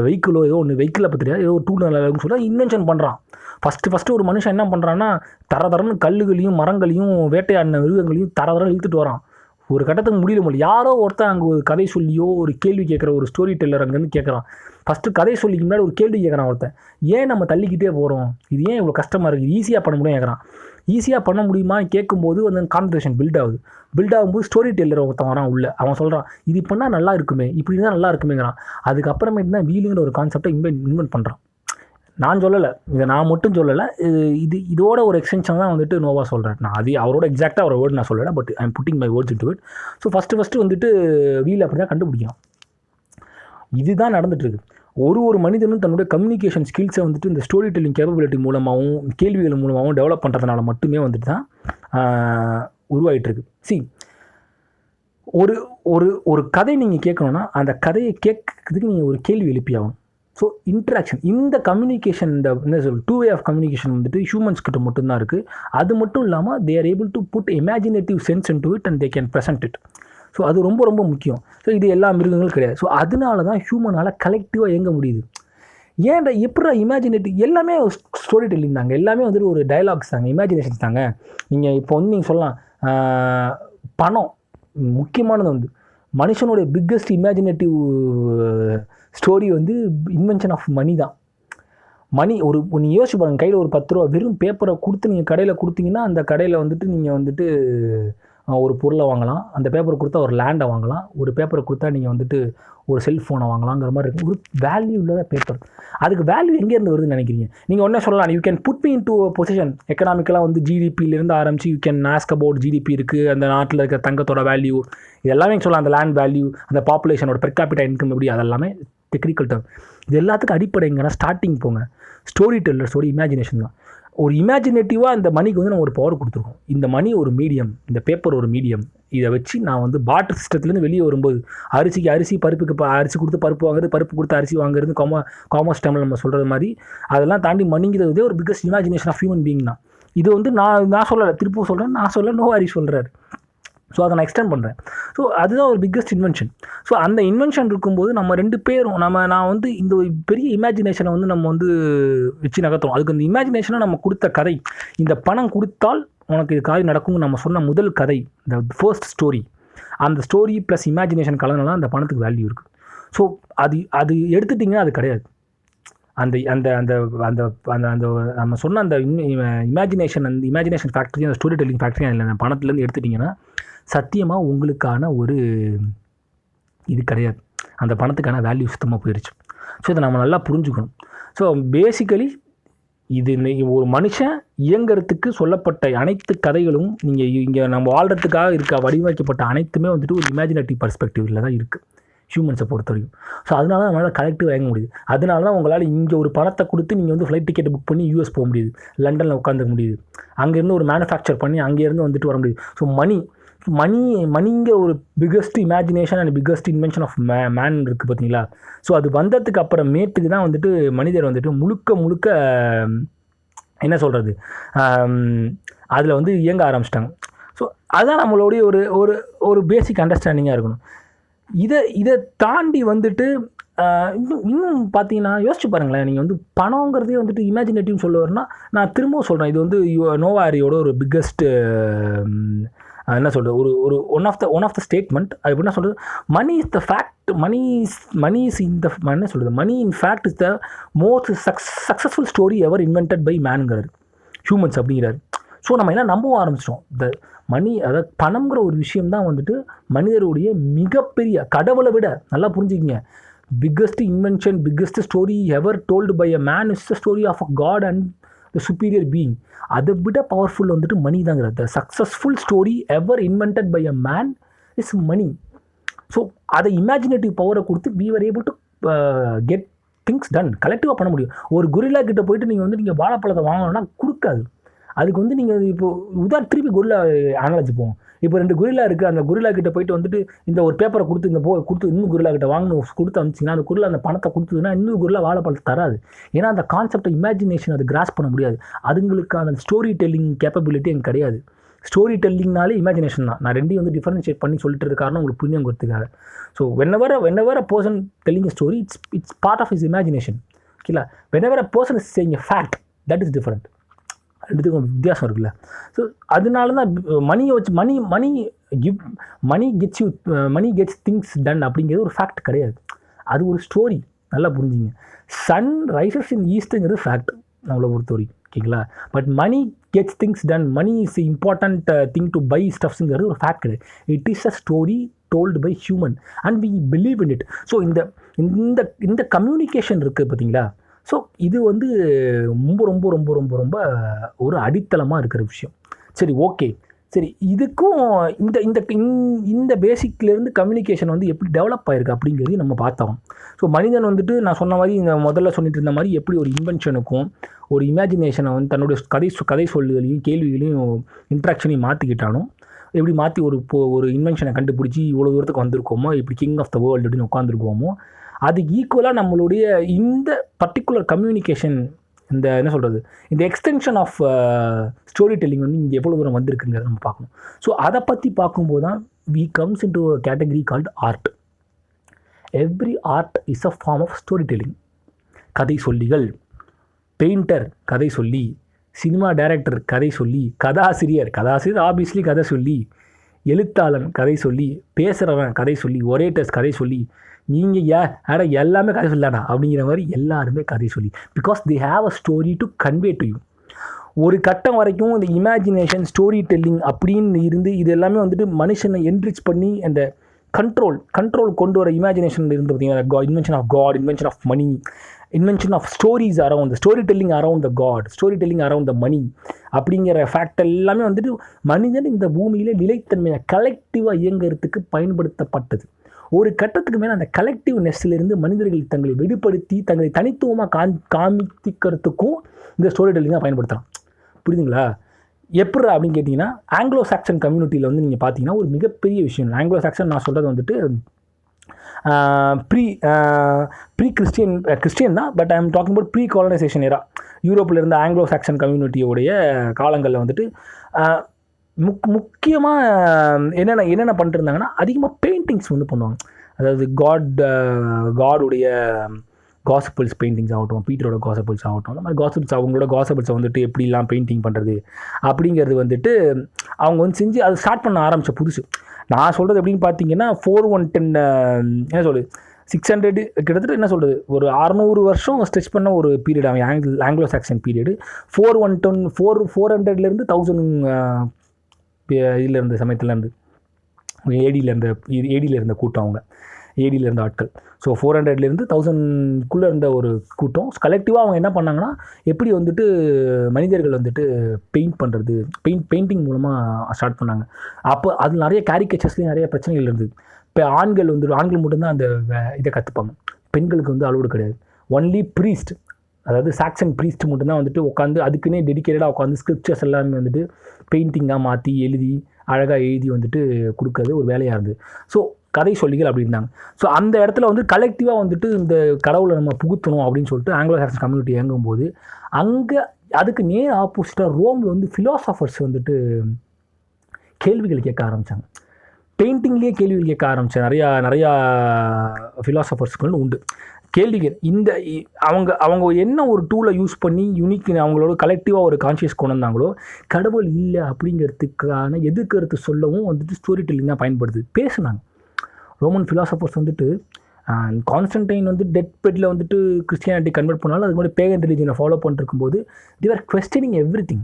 வெஹிக்கிளோ ஏதோ ஒன்று வெஹிக்கிளை பற்றி ஏதோ ஒரு டூல் நல்லான்னு சொல்லி இன்வென்ஷன் பண்ணுறான். ஃபஸ்ட்டு ஒரு மனுஷன் என்ன பண்ணுறான்னா, தரன்னு கல்லுகளையும் மரங்களையும் வேட்டையாடின மிருகங்களையும் தரன்னு இழுத்துட்டு வரான். ஒரு கட்டத்துக்கு முடியல. யாரோ ஒருத்தன் அங்கே ஒரு கதை சொல்லியோ ஒரு கேள்வி கேட்குற ஒரு ஸ்டோரி டெல்லர் அங்கேருந்து கேட்குறான். ஃபஸ்ட்டு கதை சொல்லிக்கு முன்னாடி ஒரு கேள்வி கேட்குறான் ஒருத்தன், ஏன் நம்ம தள்ளிக்கிட்டே போகிறோம், இது ஏன் இவ்வளோ கஷ்டமாக இருக்குது, ஈஸியாக பண்ண முடியும் கேட்குறான். ஈஸியாக பண்ண முடியுமான்னு கேட்கும்போது வந்து கான்வர்சேஷன் பில்ட் ஆகும்போது ஸ்டோரி டெல்லர் ஒருத்தன் வரான் உள்ள. அவன் சொல்கிறான், இது பண்ணால் நல்லா இருக்குமே, இப்படி தான் நல்லா இருக்குமேங்கிறான். அதுக்கப்புறமேட்டு தான் வீலுங்கிற ஒரு கான்செப்டை இன்வென்ட் பண்ணுறான். நான் சொல்லலை, இதை நான் மட்டும் சொல்லலை, இதோட ஒரு எக்ஸ்டென்ஷன் தான் வந்துட்டு நோவா சொல்கிறேன். நான் அது அவரோட எக்ஸாக்டாக ஒரு வேர்டு நான் சொல்லலை, but I M putting my words into it. So first வந்துட்டு வீல் அப்படி தான் கண்டுபிடிக்கலாம். இதுதான் நடந்துகிட்ருக்கு. ஒரு மனிதனும் தன்னுடைய கம்யூனிகேஷன் ஸ்கில்ஸை வந்துட்டு இந்த ஸ்டோரி டெல்லிங் கேப்பபிலிட்டி மூலமாகவும் கேள்விகள் மூலமாகவும் டெவலப் பண்ணுறதுனால மட்டுமே வந்துட்டு தான் உருவாகிட்டுருக்கு. ஒரு கதை நீங்கள் கேட்கணுன்னா அந்த கதையை கேட்கறதுக்கு நீங்கள் ஒரு கேள்வி எழுப்பி ஆகணும். ஸோ இன்ட்ராக்ஷன், இந்த கம்யூனிகேஷன், இந்த என்ன சொல் 2 வே ஆஃப் கம்யூனிகேஷன் வந்துட்டு ஹியூமன்ஸ் கிட்ட மட்டும்தான் இருக்குது. அது மட்டும் இல்லாமல் they are able to put imaginative sense into it and they can present it. So அது ரொம்ப ரொம்ப முக்கியம். ஸோ இது எல்லா மிருகங்களும் கிடையாது. ஸோ அதனால தான் ஹியூமனால் கலெக்டிவாக இயங்க முடியுது. ஏன்டா எப்படா இமேஜினேட்டிவ், எல்லாமே ஸ்டோரி டெல்லிங் தாங்க, எல்லாமே வந்துட்டு ஒரு டயலாக்ஸ் தாங்க, இமேஜினேஷன்ஸ் தாங்க. நீங்கள் இப்போ வந்து நீங்கள் சொல்லலாம், பணம் முக்கியமானது வந்து மனுஷனுடைய பிக்கஸ்ட் இமேஜினேட்டிவ் ஸ்டோரி வந்து இன்வென்ஷன் ஆஃப் மணி தான். மணி நீங்கள் யோசிச்சு பாருங்கள், கையில் ஒரு 10 ரூபா வெறும் பேப்பரை கொடுத்து நீங்கள் கடையில் கொடுத்தீங்கன்னா அந்த கடையில் வந்துட்டு நீங்கள் வந்துட்டு ஒரு பொருளை வாங்கலாம், அந்த பேப்பரை கொடுத்தா ஒரு லேண்டை வாங்கலாம், ஒரு பேப்பரை கொடுத்தா நீங்கள் வந்துட்டு ஒரு செல்ஃபோனை வாங்கலாங்கிற மாதிரி இருக்கும். ஒரு வேல்யூ இல்லாத பேப்பர். அதுக்கு வேல்யூ எங்கேருந்து வருதுன்னு நினைக்கிறீங்க? நீங்கள் ஒன்றே சொல்லலாம், you can put me in to position. எக்கனாமிக்கலாக வந்து ஜிடிபியிலேருந்து ஆரம்பித்து you can ask about GDP இருக்குது, அந்த நாட்டில் இருக்க தங்கத்தோட வேல்யூ, இது எல்லாமே சொல்லலாம். அந்த லேண்ட் வேல்யூ, அந்த பாப்புலேஷனோட பெர் கேபிட்டா இன்கம் எப்படி, அதெல்லாமே டெக்னிக்கல் டேர்ம். இது எல்லாத்துக்கும் அடிப்படைங்கன்னா ஸ்டார்டிங் போங்க, ஸ்டோரி டெல்லர்ஸோட இமேஜினேஷன் தான். ஒரு இமேஜினேட்டிவாக இந்த மணிக்கு வந்து நம்ம ஒரு பவர் கொடுத்துருக்கோம். இந்த மணி ஒரு மீடியம், இந்த பேப்பர் ஒரு மீடியம். இதை வச்சு நான் வந்து பார்ட்டர் சிஸ்டத்துலேருந்து வெளியே வரும்போது அரிசி, பருப்புக்கு அரிசி கொடுத்து பருப்பு வாங்குறது, பருப்பு கொடுத்து அரிசி வாங்குறது, காமர்ஸ் டைமில் நம்ம சொல்கிறது மாதிரி அதெல்லாம் தாண்டி மணிங்கிறது ஒரு biggest imagination of human being தான். இது வந்து நான் சொல்லலை, திருப்பூர் சொல்கிறேன், நான் சொல்ல நோவாரி சொல்கிறாரு. ஸோ அதை நான் எக்ஸ்டெண்ட் பண்ணுறேன். ஸோ அதுதான் ஒரு பிக்கஸ்ட் இன்வென்ஷன். ஸோ அந்த இன்வென்ஷன் இருக்கும்போது நம்ம 2 பேரும் நான் வந்து இந்த பெரிய இமேஜினேஷனை வந்து நம்ம வந்து வச்சு நகர்த்துவோம். அதுக்கு அந்த இமேஜினேஷனை நம்ம கொடுத்த கதை, இந்த பணம் கொடுத்தால் உனக்கு இது காரியம் நடக்கும்னு நம்ம சொன்ன முதல் கதை, இந்த ஃபர்ஸ்ட் ஸ்டோரி, அந்த ஸ்டோரி ப்ளஸ் இமேஜினேஷன் கலந்தனால அந்த பணத்துக்கு வேல்யூ இருக்குது. ஸோ அது எடுத்துட்டிங்கன்னா அது கிடையாது. அந்த அந்த அந்த அந்த அந்த அந்த நம்ம சொன்ன அந்த இமேஜினேஷன் ஃபேக்ட்ரி, அந்த ஸ்டோரி டெல்லிங் ஃபேக்ட்ரி அதில் அந்த பணத்துலேருந்து எடுத்துட்டிங்கன்னா சத்தியமாக உங்களுக்கான ஒரு இது கிடையாது. அந்த பணத்துக்கான வேல்யூ சுத்தமாக போயிடுச்சு. ஸோ இதை நம்ம நல்லா புரிஞ்சுக்கணும். ஸோ பேசிக்கலி இது ஒரு மனுஷன் இயங்கிறதுக்கு சொல்லப்பட்ட அனைத்து கதைகளும் இங்கே நம்ம வாழ்கிறதுக்காக வடிவமைக்கப்பட்ட அனைத்துமே வந்துட்டு ஒரு இமேஜினேட்டிவ் பர்ஸ்பெக்டிவில் தான் இருக்குது ஹியூமன்ஸை பொறுத்த வரைக்கும். ஸோ அதனால தான் நம்மளால் கலெக்டிவ் வாங்க முடியுது. அதனால தான் உங்களால் இங்கே ஒரு பணத்தை கொடுத்து நீங்கள் வந்து ஃப்ளைட் டிக்கெட் புக் பண்ணி யூஎஸ் போக முடியுது, லண்டனில் உட்காந்துக்க முடியுது, அங்கேருந்து ஒரு மேனுஃபேக்சர் பண்ணி அங்கேருந்து வந்துட்டு வர முடியுது. ஸோ மணி மணிங்கிற ஒரு biggest imagination and biggest invention of man இருக்குது பார்த்தீங்களா. ஸோ அது வந்ததுக்கு அப்புறமேட்டுக்கு தான் வந்துட்டு மனிதர் வந்துட்டு முழுக்க என்ன சொல்கிறது, அதில் வந்து இயங்க ஆரம்பிச்சிட்டாங்க. ஸோ அதுதான் நம்மளுடைய ஒரு பேசிக் அண்டர்ஸ்டாண்டிங்காக இருக்கணும். இதை தாண்டி வந்துட்டு இன்னும் பார்த்தீங்கன்னா யோசிச்சு பாருங்களேன். நீங்கள் வந்து பணங்கிறதே வந்துட்டு இமேஜினேட்டிவ்னு சொல்லுவார்னா, நான் திரும்பவும் சொல்கிறேன், இது வந்து நோவா ஹாரியோட ஒரு பிக்கஸ்ட் என்ன சொல்கிறது, ஒரு ஒன் ஆஃப் த ஸ்டேட்மெண்ட். அது எப்படின்னா சொல்கிறது, money is the fact, money is in the என்ன சொல்கிறது, money in fact is the most successful story ever invented by மேனுங்கிறார், ஹியூமன்ஸ் அப்படிங்கிறாரு. ஸோ நம்ம எல்லாம் நம்பவும் ஆரம்பிச்சிட்டோம். இந்த மணி, அதாவது பணம்ங்கிற ஒரு விஷயம்தான் வந்துட்டு மனிதருடைய மிகப்பெரிய, கடவுளை விட நல்லா புரிஞ்சுக்கிங்க, biggest invention, biggest story ever told by a man is the story of a god and the superior being. அதை விட பவர்ஃபுல் வந்துட்டு மணி தாங்கிறது. The successful story ever invented by a man is money. So அதை imaginative பவரை கொடுத்து we were able to get things done. கலெக்டிவாக பண்ண முடியும். ஒரு கொரில்லா கிட்ட போயிட்டு நீங்கள் வாழைப்பழத்தை வாங்கணும்னா கொடுக்காது. அதுக்கு வந்து நீங்கள் இப்போ திருப்பி கொரில்லா அனாலஜி போவோம். இப்போ 2 கொரில்லா இருக்குது, அந்த கொரில்லா கிட்ட போயிட்டு வந்துட்டு இந்த ஒரு பேப்பரை கொடுத்து கொடுத்து இன்னும் கொரில்லா கிட்ட வாங்கணும் கொடுத்து அனுப்பிச்சிங்கன்னா அந்த கொரில்லா அந்த பணத்தை கொடுத்ததுன்னா இன்னும் கொரில்லா வாழைப்பழத்தை தராது. ஏன்னா அந்த கான்செப்டை இமேஜினேஷன் அது கிராஸ் பண்ண முடியாது. அதுங்களுக்கான ஸ்டோரி டெல்லிங் கேப்பபிலிட்டி எனக்கு கிடையாது. ஸ்டோரி டெல்லிங்னாலே இமேஜினேஷன் தான். நான் ரெண்டையும் வந்து டிஃபரன்ஷியேட் பண்ணி சொல்லிட்டு இருக்க காரணம் உங்களுக்கு புரியும் கொடுத்துக்காக. So whenever a person telling a story it's part of his imagination. ஓகேங்களா. Whenever a person is saying a fact, that is different. ரெண்டுத்துக்கும் வித்தியாசம் இருக்குல்ல. ஸோ அதனால தான் மணியை வச்சு மணி கெட்ஸ் திங்ஸ் டன் அப்படிங்கிறது ஒரு ஃபேக்ட் கிடையாது. அது ஒரு ஸ்டோரி. நல்லா புரிஞ்சுங்க. சன் ரைசஸ் இன் ஈஸ்ட்டுங்கிறது ஃபேக்ட் நம்மளை பொறுத்தவரைக்கும். ஓகேங்களா. But money gets things done, money is important thing to buy ஸ்டஃப்ஸுங்கிறது ஒரு ஃபேக்ட் கிடையாது. It is a story told by human and we believe in it. So இந்த கம்யூனிகேஷன் இருக்குது பார்த்தீங்களா. ஸோ இது வந்து ரொம்ப ரொம்ப ரொம்ப ரொம்ப ரொம்ப ஒரு அடித்தளமாக இருக்கிற விஷயம். சரி, ஓகே, சரி. இதுக்கும் இந்த பேசிக்லேருந்து கம்யூனிகேஷன் வந்து எப்படி டெவலப் ஆகிருக்கு அப்படிங்கிறது நம்ம பார்த்தோம். ஸோ மனிதன் வந்துட்டு நான் சொன்ன மாதிரி இந்த முதல்ல சொல்லிட்டு இருந்த மாதிரி எப்படி ஒரு இன்வென்ஷனுக்கும் ஒரு இமேஜினேஷனை வந்து தன்னுடைய கதை சொல்லுகளையும் கேள்விகளையும் இன்ட்ராக்ஷனையும் மாற்றிக்கிட்டானோ, எப்படி மாற்றி ஒரு இன்வென்ஷனை கண்டுபிடிச்சி இவ்வளோ தூரத்துக்கு வந்திருக்கோமோ, இப்படி கிங் ஆஃப் த வேர்ல்டு அப்படின்னு உட்காந்துருக்கோமோ, அது ஈக்குவலாக நம்மளுடைய இந்த பர்டிகுலர் கம்யூனிகேஷன், இந்த என்ன சொல்கிறது, இந்த எக்ஸ்டென்ஷன் ஆஃப் ஸ்டோரி டெல்லிங் வந்து இங்கே எவ்வளோ தூரம் வந்திருக்குங்கிறத நம்ம பார்க்கணும். ஸோ அதை பற்றி பார்க்கும்போது தான் we comes in to a category called art. Every art is a form of story telling. கதை சொல்லிகள், பெயிண்டர் கதை சொல்லி, சினிமா டைரக்டர் கதை சொல்லி, கதாசிரியர் ஆப்வியஸ்லி கதை சொல்லி, எழுத்தாளன் கதை சொல்லி, பேசுகிறவன் கதை சொல்லி, ஒரேட்டர்ஸ் கதை சொல்லி, நீங்கள் எல்லாமே கதை சொல்லடா அப்படிங்கிற மாதிரி எல்லாருமே கதை சொல்லி, because they have a story to convey to you. ஒரு கட்டம் வரைக்கும் இந்த இமேஜினேஷன், ஸ்டோரி டெல்லிங் அப்படின்னு இருந்து இது எல்லாமே வந்துட்டு மனுஷனை என்ரிச் பண்ணி அந்த கண்ட்ரோல் கொண்டு வர இமேஜினேஷன் இருந்து பார்த்தீங்கன்னா invention of God, invention of money, invention of stories around the story telling around the God, story telling around the money அப்படிங்கிற ஃபேக்ட் எல்லாமே வந்துட்டு மனிதன் இந்த பூமியிலே நிலைத்தன்மையை கலெக்டிவாக இயங்கிறதுக்கு பயன்படுத்தப்பட்டது. ஒரு கட்டத்துக்கு மேலே அந்த கலெக்டிவ்னஸ்லேருந்து மனிதர்கள் தங்களை வெளிப்படுத்தி தங்களை தனித்துவமாக காமிக்கிறதுக்கும் இந்த ஸ்டோரி டெல்லிங்காக பயன்படுத்தலாம். புரியுதுங்களா? எப்படி அப்படின்னு கேட்டிங்கன்னா, ஆங்கிலோ சாக்சன் கம்யூனிட்டியில் வந்து நீங்கள் பார்த்தீங்கன்னா ஒரு மிகப்பெரிய விஷயம். ஆங்கிலோ சாக்சன் நான் சொல்கிறது வந்துட்டு ப்ரீ கிறிஸ்டியன் தான், but I am talking about pre colonisation era. யூரோப்பில் இருந்த ஆங்கிலோ சாக்சன் கம்யூனிட்டியோடைய காலங்களில் வந்துட்டு முக்கியமாக என்னென்ன பண்ணிட்டு இருந்தாங்கன்னா, அதிகமாக பெயிண்டிங்ஸ் வந்து பண்ணுவாங்க. அதாவது காடுடைய காஸ்பிள்ஸ் பெயிண்டிங்ஸ் ஆகட்டும், பீட்டரோட காஸ்பிள்ஸ் ஆகட்டும், அந்த மாதிரி காஸ்பிள்ஸ் அவங்களோட காஸ்பிள்ஸை வந்துட்டு எப்படிலாம் பெயிண்டிங் பண்ணுறது அப்படிங்கிறது வந்துட்டு அவங்க வந்து செஞ்சு அது ஸ்டார்ட் பண்ண ஆரம்பித்த புதுசு. நான் சொல்கிறது எப்படின்னு பார்த்தீங்கன்னா 410 என்ன சொல்லுது 600 கிட்டத்தட்ட என்ன சொல்கிறது ஒரு 600 வருஷம் ஸ்ட்ரெச் பண்ண ஒரு பீரியட் அவன் ஆங்கிலோ சாக்சன் பீரியடு. 400 1000 இதில் இருந்த சமயத்துலேருந்து ஏடியில் இருந்த கூட்டம், அவங்க ஏடியில் இருந்த ஆட்கள். ஸோ 400 1000 இருந்த ஒரு கூட்டம் கலெக்டிவாக அவங்க என்ன பண்ணாங்கன்னா, எப்படி வந்துட்டு மனிதர்கள் வந்துட்டு பெயிண்ட் பண்ணுறது, பெயிண்டிங் மூலமாக ஸ்டார்ட் பண்ணாங்க. அப்போ அது நிறைய கேரிகேச்சர்ஸ்லேயும் நிறைய பிரச்சனைகள் இருந்தது. இப்போ ஆண்கள் மட்டும்தான் அந்த இதை கற்றுப்பாங்க, பெண்களுக்கு வந்து அலோடு கிடையாது. ஒன்லி ப்ரீஸ்ட், அதாவது சாக்சன் ப்ரீஸ்ட் மட்டும்தான் வந்துட்டு உட்காந்து அதுக்குன்னே டெடிக்கேட்டடாக உட்காந்து ஸ்கிரிப்சர்ஸ் எல்லாமே வந்துட்டு பெயிண்டிங்காக மாற்றி எழுதி அழகாக எழுதி வந்துட்டு கொடுக்கறது ஒரு வேலையாக இருந்தது. ஸோ கதை சொல்லிகள் அப்படி இருந்தாங்க. ஸோ அந்த இடத்துல வந்து கலெக்டிவாக வந்துட்டு இந்த கடவுளை நம்ம புகுத்தணும் அப்படின்னு சொல்லிட்டு ஆங்கிலோ சாக்சன் கம்யூனிட்டி இயங்கும்போது அங்கே அதுக்கு நேர் ஆப்போசிட்டாக ரோமில் வந்து ஃபிலாசபர்ஸ் வந்துட்டு கேள்விகள் கேட்க ஆரம்பித்தாங்க. பெயிண்டிங்லேயே கேள்விகள் கேட்க ஆரம்பித்தேன். நிறையா ஃபிலாசபர்ஸ்கள் உண்டு. கேள்விகள் இந்த அவங்க என்ன ஒரு டூலை யூஸ் பண்ணி யூனிக் அவங்களோட கலெக்டிவாக ஒரு கான்ஷியஸ் கொண்டு வந்தாங்களோ, கடவுள் இல்லை அப்படிங்கிறதுக்கான எதிர்கருத்து சொல்லவும் வந்துட்டு ஸ்டோரி டெல்லிங் தான் பயன்படுது. பேசுனாங்க ரோமன் ஃபிலாசபர்ஸ் வந்துட்டு. கான்ஸ்டன்டைன் வந்து டெட் பெட்டில் வந்துட்டு கிறிஸ்டியானிட்டி கன்வெர்ட் பண்ணாலும் அதுக்கு முன்னாடி பேகன் ரிலிஜனை ஃபாலோ பண்ணிருக்கும்போது they were questioning everything.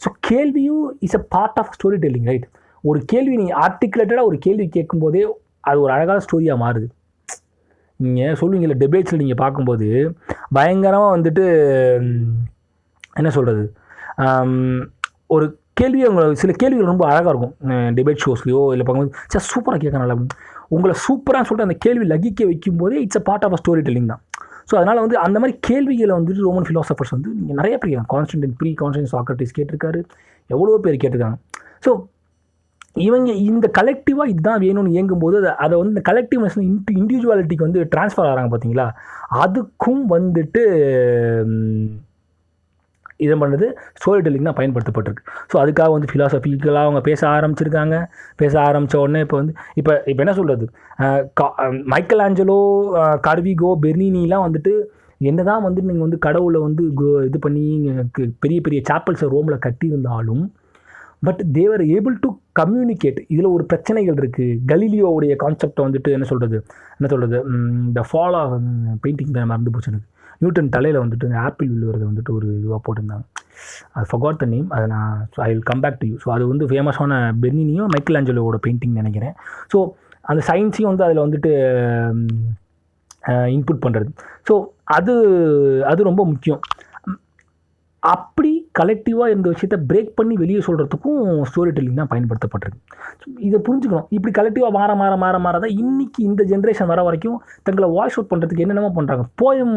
So கேள்வியும் is a part of story telling, right? ஒரு கேள்வி நீங்கள் ஆர்டிகுலேட்டடாக ஒரு கேள்வி கேட்கும்போதே அது ஒரு அழகான ஸ்டோரியாக மாறுது. நீங்கள் சொல்லுவீங்கள டெபேட்ஸில் நீங்கள் பார்க்கும்போது பயங்கரமாக வந்துட்டு என்ன சொல்கிறது, ஒரு கேள்வி சில கேள்விகள் ரொம்ப அழகாக இருக்கும் டிபேட் ஷோஸ்லையோ இல்லை பார்க்கும்போது சார் சூப்பராக கேட்கணும் அப்படின்னு உங்களை சூப்பராக சொல்லிட்டு அந்த கேள்வி லகிக்க வைக்கும்போதே it's a part of a story telling தான். ஸோ அதனால் வந்து அந்த மாதிரி கேள்விகளை வந்துட்டு ரோமன் ஃபிலாசபர்ஸ் வந்து நீங்கள் நிறைய பேர் கேட்கலாம். கான்ஸ்டன்டைன் சாக்ரட்டிஸ் கேட்டிருக்காரு, எவ்வளோ பேர் கேட்டிருக்காங்க. ஸோ இவங்க இந்த கலெக்டிவாக இதுதான் வேணும்னு இயங்கும்போது அதை வந்து இந்த கலெக்டிவ்னஸ் இண்டிவிஜுவாலிட்டிக்கு வந்து ட்ரான்ஸ்ஃபர் ஆகிறாங்க பார்த்தீங்களா, அதுக்கும் வந்துட்டு இதை பண்ணுறது ஸ்டோரி டெல்லிங் தான் பயன்படுத்தப்பட்டிருக்கு. ஸோ அதுக்காக வந்து ஃபிலாசபிக்கலாக அவங்க பேச ஆரம்பிச்சிருக்காங்க. பேச ஆரம்பித்த உடனே இப்போ என்ன சொல்கிறது, மைக்கேல் ஆஞ்சலோ, கார்விகோ, பெர்னினிலாம் வந்துட்டு என்ன தான் வந்து நீங்கள் வந்து கடவுளை வந்து இது பண்ணி பெரிய பெரிய சாப்பல்ஸை ரோமில் கட்டியிருந்தாலும் but they were able to communicate. இதில் ஒரு பிரச்சனைகள் இருக்குது. கலீலியோவுடைய கான்செப்டை வந்துட்டு என்ன சொல்கிறது இந்த ஃபால் ஆஃப் பெயிண்டிங் தான் மறந்து போச்சு எனக்கு. நியூட்டன் தலையில் வந்துட்டு ஆப்பிள் விழுவுறதை வந்துட்டு ஒரு இதுவாக போட்டிருந்தாங்க. அது ஃபர்காட் த நேம். அதை நான் I will come back to you. So அது வந்து ஃபேமஸான பெர்னினியும் மைக்கேல் ஆஞ்சலோவோட பெயிண்டிங் நினைக்கிறேன். ஸோ அந்த சயின்ஸையும் வந்து அதில் வந்துட்டு இன்புட் பண்ணுறது. ஸோ அது ரொம்ப முக்கியம். அப்படி கலெக்டிவாக இந்த விஷயத்தை பிரேக் பண்ணி வெளியே சொல்கிறதுக்கும் ஸ்டோரி டெல்லிங் தான் பயன்படுத்தப்பட்டிருக்கு. இதை புரிஞ்சுக்கணும். இப்படி கலெக்டிவாக மாற தான் இன்றைக்கி இந்த ஜென்ரேஷன் வர வரைக்கும் தங்களை வாய்ஸ் அவுட் பண்ணுறதுக்கு என்னென்னமோ பண்ணுறாங்க. போயம்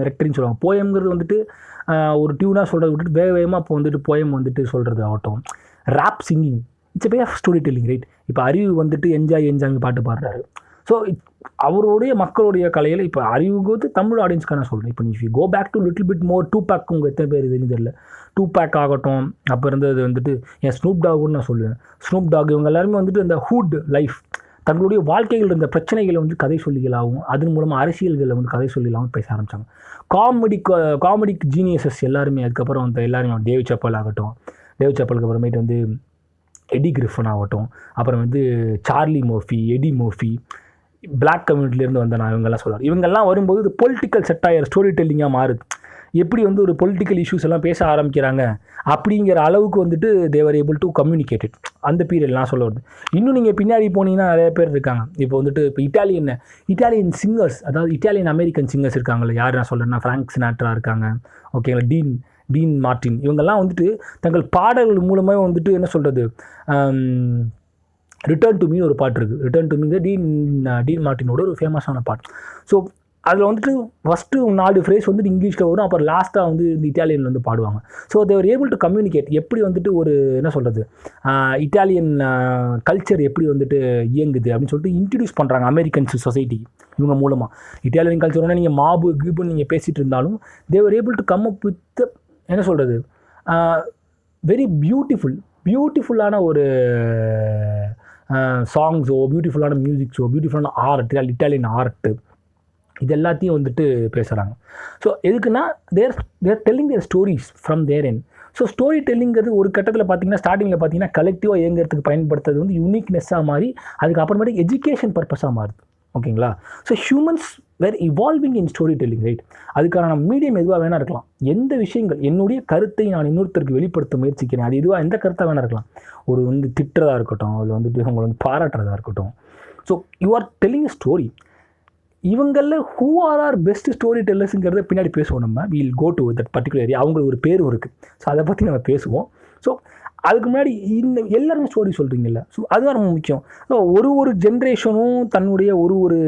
ரெக்டரின்னு சொல்லுவாங்க. போயம்ங்கிறது வந்துட்டு ஒரு டியூனாக சொல்கிறத விட்டுட்டு வேகமாக இப்போ வந்துட்டு போயம் வந்துட்டு சொல்கிறது ஆகட்டும். Rap singing it's a way of story telling, right? இப்போ அறிவு வந்துட்டு என்ஜாய் பாட்டு பாடுறாரு. ஸோ அவருடைய மக்களுடைய கலையில் இப்போ அறிவுக்கு வந்து தமிழ் ஆடியன்ஸ்க்கான சொல்கிறேன். இப்போ if you go back to little bit more to back, உங்கள் எத்தனை பேர் தெரியல, டூபேக் ஆகட்டும், அப்போ இருந்தது வந்துட்டு என் ஸ்னூப் டாக்னு நான் சொல்லுவேன். ஸ்னூப் டாக் இவங்க எல்லாருமே வந்துட்டு இந்த ஹூட் லைஃப், தங்களுடைய வாழ்க்கைகள் இருந்த பிரச்சனைகளை வந்து கதை சொல்லிகளாகவும் அதன் மூலமாக அரசியல்களை வந்து கதை சொல்லிகளாகவும் பேச ஆரம்பித்தாங்க. காமெடிக் ஜீனியஸஸ் எல்லாருமே அதுக்கப்புறம் வந்து எல்லாருமே டேவிட் சாப்பல் ஆகட்டும், டேவிட் சாப்பலுக்கு அப்புறமேட்டு வந்து எடி கிரிஃபன் ஆகட்டும், அப்புறம் வந்து சார்லி மோர்ஃபி, எடி மோர்ஃபி, பிளாக் கம்யூனிட்டிலேருந்து வந்த நான் இவங்கெல்லாம் சொல்லுவார். இவங்கெல்லாம் வரும்போது இது பொலிட்டிக்கல் செட்டாயர் ஸ்டோரி டெல்லிங்காக மாறுது. எப்படி வந்து ஒரு பொலிட்டிக்கல் இஷ்யூஸ் எல்லாம் பேச ஆரம்பிக்கிறாங்க அப்படிங்கிற அளவுக்கு வந்துட்டு தேவர் ஏபிள் டு கம்யூனிகேட்டட் அந்த பீரியட்லாம் சொல்ல வருது. இன்னும் நீங்கள் பின்னாடி போனீங்கன்னா நிறைய பேர் இருக்காங்க. இப்போ வந்துட்டு இப்போ இட்டாலியன் சிங்கர்ஸ், அதாவது இட்டாலியன் அமெரிக்கன் சிங்கர்ஸ் இருக்காங்கல்ல, யார் நான் சொல்கிறேன்னா ஃப்ராங்க் சினாட்ரா இருக்காங்க, ஓகேங்களா, டீன் மார்ட்டின், இவங்கெல்லாம் வந்துட்டு தங்கள் பாடல்கள் மூலமாக வந்துட்டு என்ன சொல்கிறது, ரிட்டர்ன் டு மீ ஒரு பாட்டு இருக்குது. ரிட்டர்ன் டு மீங்க டீன் மார்ட்டினோட ஒரு ஃபேமஸான பாட்டு. ஸோ அதில் வந்துட்டு ஃபஸ்ட்டு 4 ஃப்ரேஸ் வந்துட்டு இங்கிலீஷில் வரும், அப்புறம் லாஸ்ட்டாக வந்து இந்த இட்டாலியனில் வந்து பாடுவாங்க. So they were able to communicate. எப்படி வந்துட்டு ஒரு என்ன சொல்கிறது இட்டாலியன் கல்ச்சர் எப்படி வந்துட்டு இயங்குது அப்படின்னு சொல்லிட்டு இன்ட்ரடியூஸ் பண்ணுறாங்க அமெரிக்கன்ஸ் சொசைட்டிக்கு இவங்க மூலமாக. இட்டாலியன் கல்ச்சர்னால் நீங்கள் மாபு கீபுன்னு நீங்கள் பேசிகிட்டு இருந்தாலும் they were able to come up with என்ன சொல்கிறது வெரி பியூட்டிஃபுல்லான ஒரு சாங்ஸோ, பியூட்டிஃபுல்லான மியூசிக்ஸோ, பியூட்டிஃபுல்லான ஆர்ட், இட்டாலியன் ஆர்ட்டு, இது எல்லாத்தையும் வந்துட்டு பேசுகிறாங்க. ஸோ எதுக்குன்னா they're telling their stories from their end. So story டெல்லிங்கிறது ஒரு கட்டத்தில் பார்த்தீங்கன்னா ஸ்டார்டிங்கில் பார்த்தீங்கன்னா கலெக்டிவாக இயங்கிறதுக்கு பயன்படுத்துறது வந்து யூனிக்னஸ்ஸாக மாறி அதுக்கப்புறமேட்டு எஜுகேஷன் பர்பஸாக மாறுது. ஓகேங்களா? So humans were evolving in story telling, right? அதுக்கான மீடியம் எதுவாக வேணா இருக்கலாம். எந்த விஷயங்கள் என்னுடைய கருத்தை நான் இன்னொருத்தருக்கு வெளிப்படுத்த முயற்சிக்கிறேன், அது எதுவாக எந்த கருத்தாக வேணா இருக்கலாம். ஒரு வந்து திட்டுறதா இருக்கட்டும், இல்லை வந்துட்டு உங்களை வந்து பாராட்டுறதா இருக்கட்டும். So you are telling a story. இவங்களில் ஹூ ஆர் பெஸ்ட் ஸ்டோரி டெல்லர்ஸுங்கிறத பின்னாடி பேசுவோம். நம்ம will go to that particular area. அவங்களுக்கு ஒரு பேரும் இருக்குது. ஸோ அதை பற்றி நம்ம பேசுவோம். ஸோ அதுக்கு முன்னாடி இந்த எல்லாருமே ஸ்டோரி சொல்கிறீங்கல்ல, ஸோ அதுதான் ரொம்ப முக்கியம். ஸோ ஒரு ஜென்ரேஷனும் தன்னுடைய ஒரு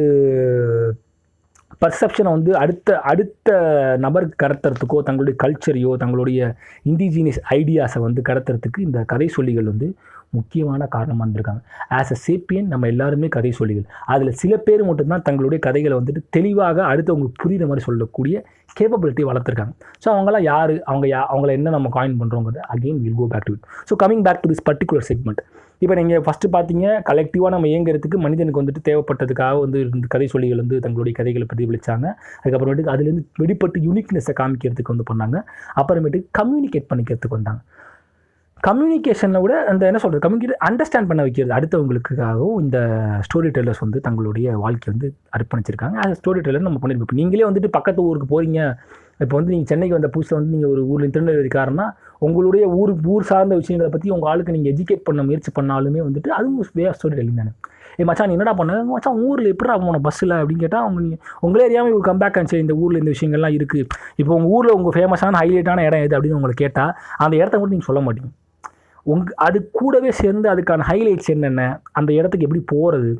பர்செப்ஷனை வந்து அடுத்த நபருக்கு கடத்துறதுக்கோ, தங்களுடைய கல்ச்சரையோ, தங்களுடைய இண்டிஜினியஸ் ஐடியாஸை வந்து கடத்துறதுக்கு இந்த கதை சொல்லிகள் வந்து முக்கியமான காரணமாக இருந்திருக்காங்க. ஆஸ் அ சேப்பியன் நம்ம எல்லாருமே கதை சொல்லிகள். அதில் சில பேர் மட்டும்தான் தங்களுடைய கதைகளை வந்துட்டு தெளிவாக அடுத்தவங்களுக்கு புரிகிற மாதிரி சொல்லக்கூடிய கேப்பபிலிட்டி வளர்த்துருக்காங்க. ஸோ அவங்களாம் யார், அவங்கள என்ன நம்ம காயின் பண்ணுறோங்கிறது again will go back to it. So coming back to this particular segment. இப்போ நீங்கள் ஃபஸ்ட்டு பார்த்தீங்க, கலெக்டிவாக நம்ம இயங்கிறதுக்கு மனிதனுக்கு வந்துட்டு தேவைப்பட்டதுக்காக வந்து கதை சொல்லிகள் வந்து தங்களுடைய கதைகளை பிரதிபலித்தாங்க. அதுக்கப்புறமேட்டுக்கு அதுலேருந்து வெளிப்பட்டு யூனிக்னஸை காமிக்கிறதுக்கு வந்து பண்ணாங்க. அப்புறமேட்டுக்கு கம்யூனிகேட் பண்ணிக்கிறதுக்கு வந்தாங்க. கம்யூனிகேஷனை விட அந்த என்ன சொல்கிறது, கம்யூனிகேட் அண்டர்ஸ்டாண்ட் பண்ண வைக்கிறது அடுத்தவங்களுக்காகவும் இந்த ஸ்டோரி டெல்லர்ஸ் வந்து தங்களுடைய வாழ்க்கை வந்து அர்ப்பணிச்சிருக்காங்க. அது ஸ்டோரி டெல்லர் நம்ம பண்ணியிருக்கோம். இப்போ நீங்களே வந்துட்டு பக்கத்து ஊருக்கு போகிறீங்க, இப்போ வந்து நீங்கள் சென்னைக்கு வந்த புதுசில் வந்து நீங்கள் ஒரு ஊரில் திருநெல்வேலிக்காரன்னா உங்களுடைய ஊர் சார்ந்த விஷயங்களை பற்றி உங்கள் ஆளுக்கு நீங்கள் எஜுகேட் பண்ண முயற்சி பண்ணாலுமே வந்துட்டு அதுவும் வே ஆஃப் ஸ்டோரி டெல்லிங் தானே. மச்சான் நீ என்னடா பண்ண மச்சான் ஊரில் எப்படா போன பஸ்ஸில் அப்படின்னு கேட்டால் உங்களே அறியாமல் ஒரு கம்பேக் ஆச்சு, இந்த ஊரில் இந்த விஷயங்கள்லாம் இருக்குது. இப்போ உங்கள் ஊரில் உங்கள் ஃபேமஸான ஹைலைட்டான இடம் எது அப்படின்னு உங்களை கேட்டால் அந்த இடத்த மட்டும் நீங்கள் சொல்ல மாட்டீங்க. அது கூடவே சேர்ந்து அதுக்கான ஹைலைட்ஸ் என்னென்ன, அந்த இடத்துக்கு எப்படி போகிறது,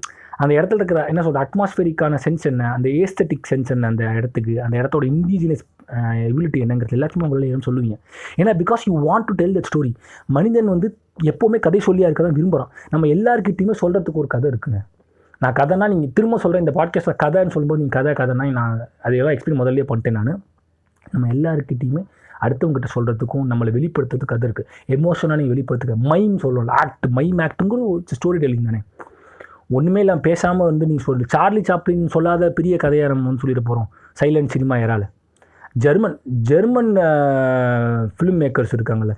அந்த இடத்துல இருக்கிற என்ன சொல்கிறது அட்மாஸ்பியரிக்கான சென்ஸ் என்ன, அந்த ஏஸ்தட்டிக் சென்ஸ் என்ன, அந்த இடத்துக்கு அந்த இடத்தோட இண்டிஜினஸ் எபிலிட்டி என்னங்கிறது எல்லாத்தையுமே உங்களால் சொல்லுவீங்க. ஏன்னா because you want to tell that story. மனிதன் வந்து எப்போவுமே கதை சொல்லியாக இருக்க தான் விரும்புகிறான். நம்ம எல்லாருக்கிட்டையுமே சொல்கிறதுக்கு ஒரு கதை இருக்குங்க. நான் கதைனா நீங்கள் திரும்ப சொல்கிறேன், இந்த பாட்காஸ்ட்டில் கதைன்னு சொல்லும்போது நீங்கள் கதைனா நான் அதையெல்லாம் எக்ஸ்பிளைன் முதல்ல பண்ணிட்டேன். நம்ம எல்லாருக்கிட்டையுமே அடுத்தவங்ககிட்ட சொல்கிறதுக்கும் நம்மளை வெளிப்படுத்துறதுக்கு கதை இருக்குது. எமோஷனாக நீங்கள் வெளிப்படுத்துக்க மைம் சொல்லலாம், மைம் ஆக்டுங்கிற ஒரு ஸ்டோரி டெல்லிங் தானே. ஒன்றுமே இல்லாமல் பேசாமல் வந்து நீங்கள் சொல்லு. சார்லி சாப்ளின் சொல்லாத பெரிய கதையை நம்ம சொல்லிட்டு போகிறோம் சைலண்ட் சினிமா ஏரால. ஜெர்மன் ஃபிலிம் மேக்கர்ஸ் இருக்காங்கள்ல,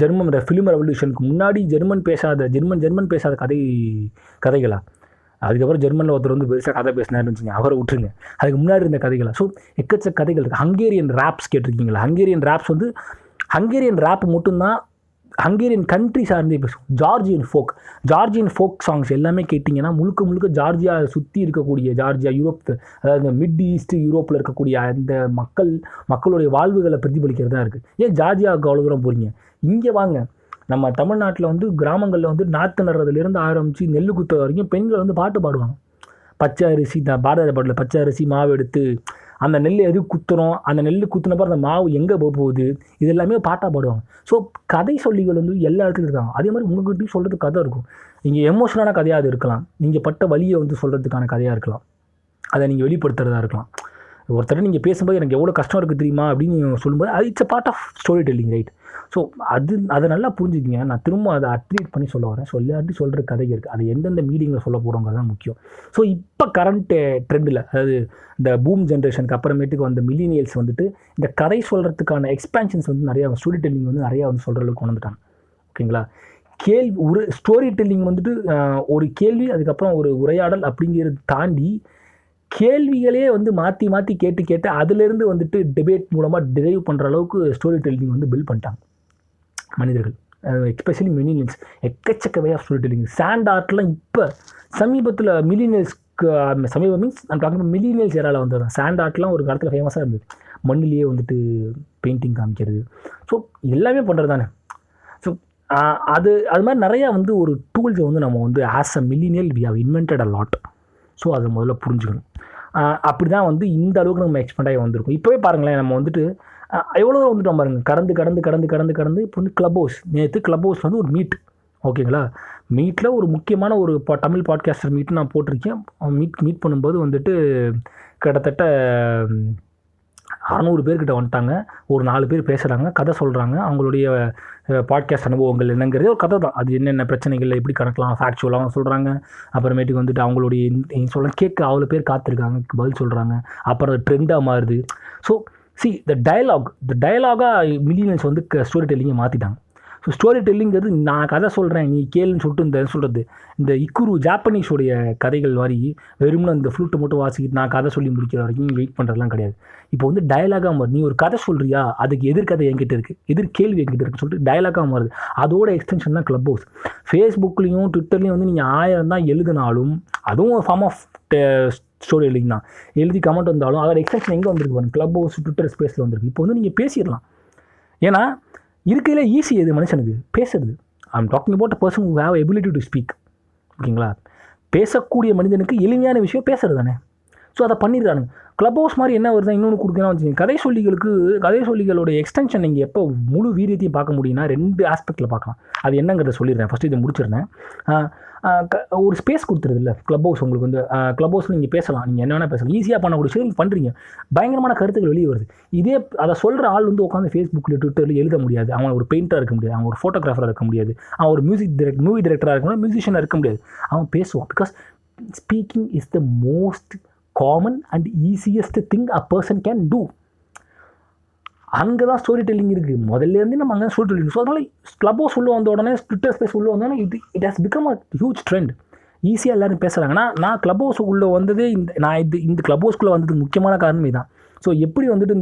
ஜெர்மன் ஃபிலிம் ரெவல்யூஷனுக்கு முன்னாடி ஜெர்மன் பேசாத கதைகளா. அதுக்கப்புறம் ஜெர்மனில் ஒருத்தர் வந்து பெருசாக கதை பேசினார்னு வச்சுங்க, அவரை விட்டுருங்க. அதுக்கு முன்னாடி இருந்த கதைகளா. ஸோ எக்கச்சக்க கதைகள் இருக்குது. ஹங்கேரியன் ரேப்ஸ் கேட்டிருக்கீங்களா? ஹங்கேரியன் ரேப்ஸ் வந்து ஹங்கேரியன் ரேப் மட்டும்தான் ஹங்கேரியன் கண்ட்ரி சார்ந்தே பேசும். ஜார்ஜியன் ஃபோக் சாங்ஸ் எல்லாமே கேட்டிங்கன்னா முழுக்க ஜார்ஜியா சுற்றி இருக்கக்கூடிய யூரோப், அதாவது மிட் ஈஸ்ட் யூரோப்பில் இருக்கக்கூடிய அந்த மக்களுடைய வாழ்வுகளை பிரதிபலிக்கிறதா இருக்குது. ஏன் ஜார்ஜியாவுக்கு அவ்வளோ தூரம் போகிறீங்க? இங்கே வாங்க. நம்ம தமிழ்நாட்டில் வந்து கிராமங்களில் வந்து நாற்று நடுறதுலேருந்து ஆரம்பித்து நெல் குத்த வரைக்கும் பெண்கள் வந்து பாட்டு பாடுவாங்க. பச்சை அரிசி பாரத பாட்டில் பச்சை அரிசி மாவு எடுத்து அந்த நெல் எது குத்துறோம், அந்த நெல் குத்துனப்போ அந்த மாவு எங்கே போகுது, இது எல்லாமே பாட்டாக பாடுவாங்க. ஸோ கதை சொல்லிகள் வந்து எல்லா இடத்துலையும் இருக்காங்க. அதே மாதிரி உங்கள்கிட்டையும் சொல்கிறதுக்கு கதை இருக்கும். நீங்கள் எமோஷனான கதையாக அது இருக்கலாம், நீங்கள் பட்ட வலியை வந்து சொல்கிறதுக்கான கதையாக இருக்கலாம், அதை நீங்கள் வெளிப்படுத்துறதா இருக்கலாம். ஒருத்தர் நீங்கள் பேசும்போது எனக்கு எவ்வளோ கஷ்டம் இருக்குது தெரியுமா அப்படின்னு நீங்கள் சொல்லும்போது அது it's a part of story telling, right? So அதை நல்லா புரிஞ்சுக்கிங்க. நான் திரும்ப அதை அட்ரீட் பண்ணி சொல்ல வரேன். எல்லாட்டி சொல்கிற கதை இருக்குது, அது எந்தெந்த மீடிங்கில் சொல்ல போகிறோங்கிறது தான் முக்கியம். ஸோ இப்போ கரண்ட் ட்ரெண்டில், அதாவது இந்த பூம் ஜென்ரேஷனுக்கு அப்புறமேட்டுக்கு வந்த மில்லினியல்ஸ் வந்துட்டு இந்த கதை சொல்கிறதுக்கான எக்ஸ்பேன்ஷன்ஸ் வந்து நிறையா ஸ்டோரி டெல்லிங் வந்து நிறையா வந்து சொல்கிற அளவுக்கு வந்துட்டாங்க. ஓகேங்களா? ஒரு ஸ்டோரி டெல்லிங் வந்துட்டு ஒரு கேள்வி அதுக்கப்புறம் ஒரு உரையாடல் அப்படிங்கிறது தாண்டி கேள்விகளே வந்து மாற்றி கேட்டு அதிலேருந்து வந்துட்டு டிபேட் மூலமாக டிரைவ் பண்ணுற அளவுக்கு ஸ்டோரி டெல்லிங் வந்து பில்ட் பண்ணிட்டாங்க மனிதர்கள், எஸ்பெஷலி மில்லினியல்ஸ். எக்கச்சக்க way of story telling. Sand ஆர்ட்லாம் இப்போ சமீபத்தில் மில்லினியல்ஸ் ஏரால வந்தது. சாண்ட் ஆர்ட்லாம் ஒரு காலத்தில் ஃபேமஸாக இருந்தது. மண்ணிலேயே வந்துட்டு பெயிண்டிங் காமிக்கிறது. ஸோ எல்லாமே பண்ணுறது தானே. ஸோ அது மாதிரி நிறையா வந்து ஒரு டூல்ஸை வந்து நம்ம வந்து as a millennial we have invented a lot. So அதை முதல்ல புரிஞ்சுக்கணும். அப்படி தான் வந்து இந்த அளவுக்கு நம்ம எக்ஸ்பெண்ட் ஆகி வந்திருக்கோம். இப்போவே பாருங்களேன், நம்ம வந்துட்டு எவ்வளோ தூரம் வந்துட்டோம் பாருங்கள். கடந்து இப்போ வந்து நேற்று கிளப் ஹவுஸ் வந்து ஒரு மீட். ஓகேங்களா? மீட்டில் ஒரு முக்கியமான ஒரு தமிழ் பாட்காஸ்டர் மீட்டு நான் போட்டிருக்கேன். மீட் பண்ணும்போது வந்துட்டு கிட்டத்தட்ட 600 பேர்கிட்ட வந்துட்டாங்க. ஒரு 4 பேர் பேசுகிறாங்க, கதை சொல்கிறாங்க. அவங்களுடைய பாட்காஸ்ட் அனுபவங்கள் என்னங்கிறது ஒரு கதை தான். அது என்னென்ன பிரச்சனைகள் எப்படி கடக்கலாம் ஃபேக்சுவலாக சொல்கிறாங்க. அப்புறமேட்டுக்கு வந்துட்டு அவங்களுடைய சொல்ல கேட்க அவ்வளோ பேர் காத்திருக்காங்க, பதில் சொல்கிறாங்க. அப்புறம் அது ட்ரெண்டாக மாறுது. ஸோ த டயலாகாக மில்லினியல்ஸ் வந்து ஸ்டோரி டெல்லிங்கை மாற்றிட்டாங்க. ஸோ ஸ்டோரி டெல்லிங்கிறது நான் கதை சொல்கிறேன் நீ கேளுன்னு சொல்லிட்டு இந்த இக்குரு ஜாப்பனீஸோடைய கதைகள் மாதிரி வெறும்னு அந்த ஃப்ளூட்டை மட்டும் வாசிக்கிட்டு நான் கதை சொல்லி முடிக்கிற வரைக்கும் வெயிட் பண்ணுறதுலாம் கிடையாது. இப்போ வந்து டயலாகாக மாறுது. நீ ஒரு கதை சொல்கிறியா, அதுக்கு எதிர்கதை என்கிட்ட இருக்குது, எதிர்கேள்வி என்கிட்ட இருக்குன்னு சொல்லிட்டு டயலாகாக மாறுது. அதோட எக்ஸ்டென்ஷன் தான் கிளப் ஹவுஸ். ஃபேஸ்புக்லேயும் ட்விட்டர்லேயும் வந்து நீங்கள் 1000 தான் எழுதினாலும் அதுவும் ஒரு ஃபார்ம் ஆஃப் ஸ்டோரி டெல்லிங் தான். எழுதி கமெண்ட் வந்தாலும் அதோட எக்ஸ்டென்ஷன் எங்கே வந்திருக்கு பாருங்க, கிளப் ஹவுஸ் ட்விட்டர் ஸ்பேஸில் வந்திருக்கு. இப்போ வந்து நீங்கள் பேசிடலாம். ஏன்னா இருக்கையில ஈஸி எது மனுஷனுக்கு பேசுறது. I'm talking about a person who have ability to speak. ஓகேங்களா? பேசக்கூடிய மனிதனுக்கு எளிமையான விஷயம் பேசுறது தானே. ஸோ அதை பண்ணிடுறானுங்க. க்ளப் ஹவுஸ் மாதிரி என்ன வருது இன்னொன்று கொடுக்கலாம் வச்சுக்கோங்க. கதை சொல்லிகளோட எக்ஸ்டென்ஷன் நீங்கள் எப்போ முழு வீரியத்தையும் பார்க்க முடியும்னா 2 ஆஸ்பெக்டில் பார்க்கலாம். அது என்னங்கிறத சொல்லிடுறேன். ஃபஸ்ட்டு இதை முடிச்சிடுறேன். ஒரு ஸ்பேஸ் கொடுத்துருது இல்லை க்ளப் ஹவுஸ் உங்களுக்கு வந்து. க்ளப் ஹவுஸில் நீங்கள் பேசலாம், நீங்கள் என்ன வேணால் பேசலாம், ஈஸியாக பண்ணக்கூடிய விஷயம் நீங்கள் பண்ணுறீங்க. பயங்கரமான கருத்துக்கள் வெளியே வருது. இதே அதை சொல்கிற ஆள் வந்து உட்காந்து ஃபேஸ்புக்கில் ட்விட்டரில் எழுத முடியாது. அவன் ஒரு பெயிண்டராக இருக்க முடியாது, அவன் ஒரு ஃபோட்டோகிராஃபராக இருக்க முடியாது, அவன் ஒரு மூவி டைரக்டராக இருக்க முடியாது, மியூசிஷியனாக இருக்க முடியாது. அவன் பேசுவான். Because speaking is the most common and easiest thing a person can do. அங்கே தான் ஸ்டோரி டெல்லிங் இருக்குது. முதல்லேருந்து நம்ம அங்கே ஸ்டோரி டெல்லிங். ஸோ அதனால் க்ளப் ஹவுஸ் உள்ள வந்த உடனே ட்விட்டர் ஸ்பேஸ் உள்ள வந்தோடனே it has become a huge trend. ஈஸியாக எல்லோரும் பேசுகிறாங்கன்னா நான் க்ளப் ஹவுஸ் உள்ளே வந்ததே இந்த க்ளப் ஹவுஸ்க்குள்ளே வந்ததுக்கு முக்கியமான காரணமே தான். ஸோ எப்படி வந்துட்டு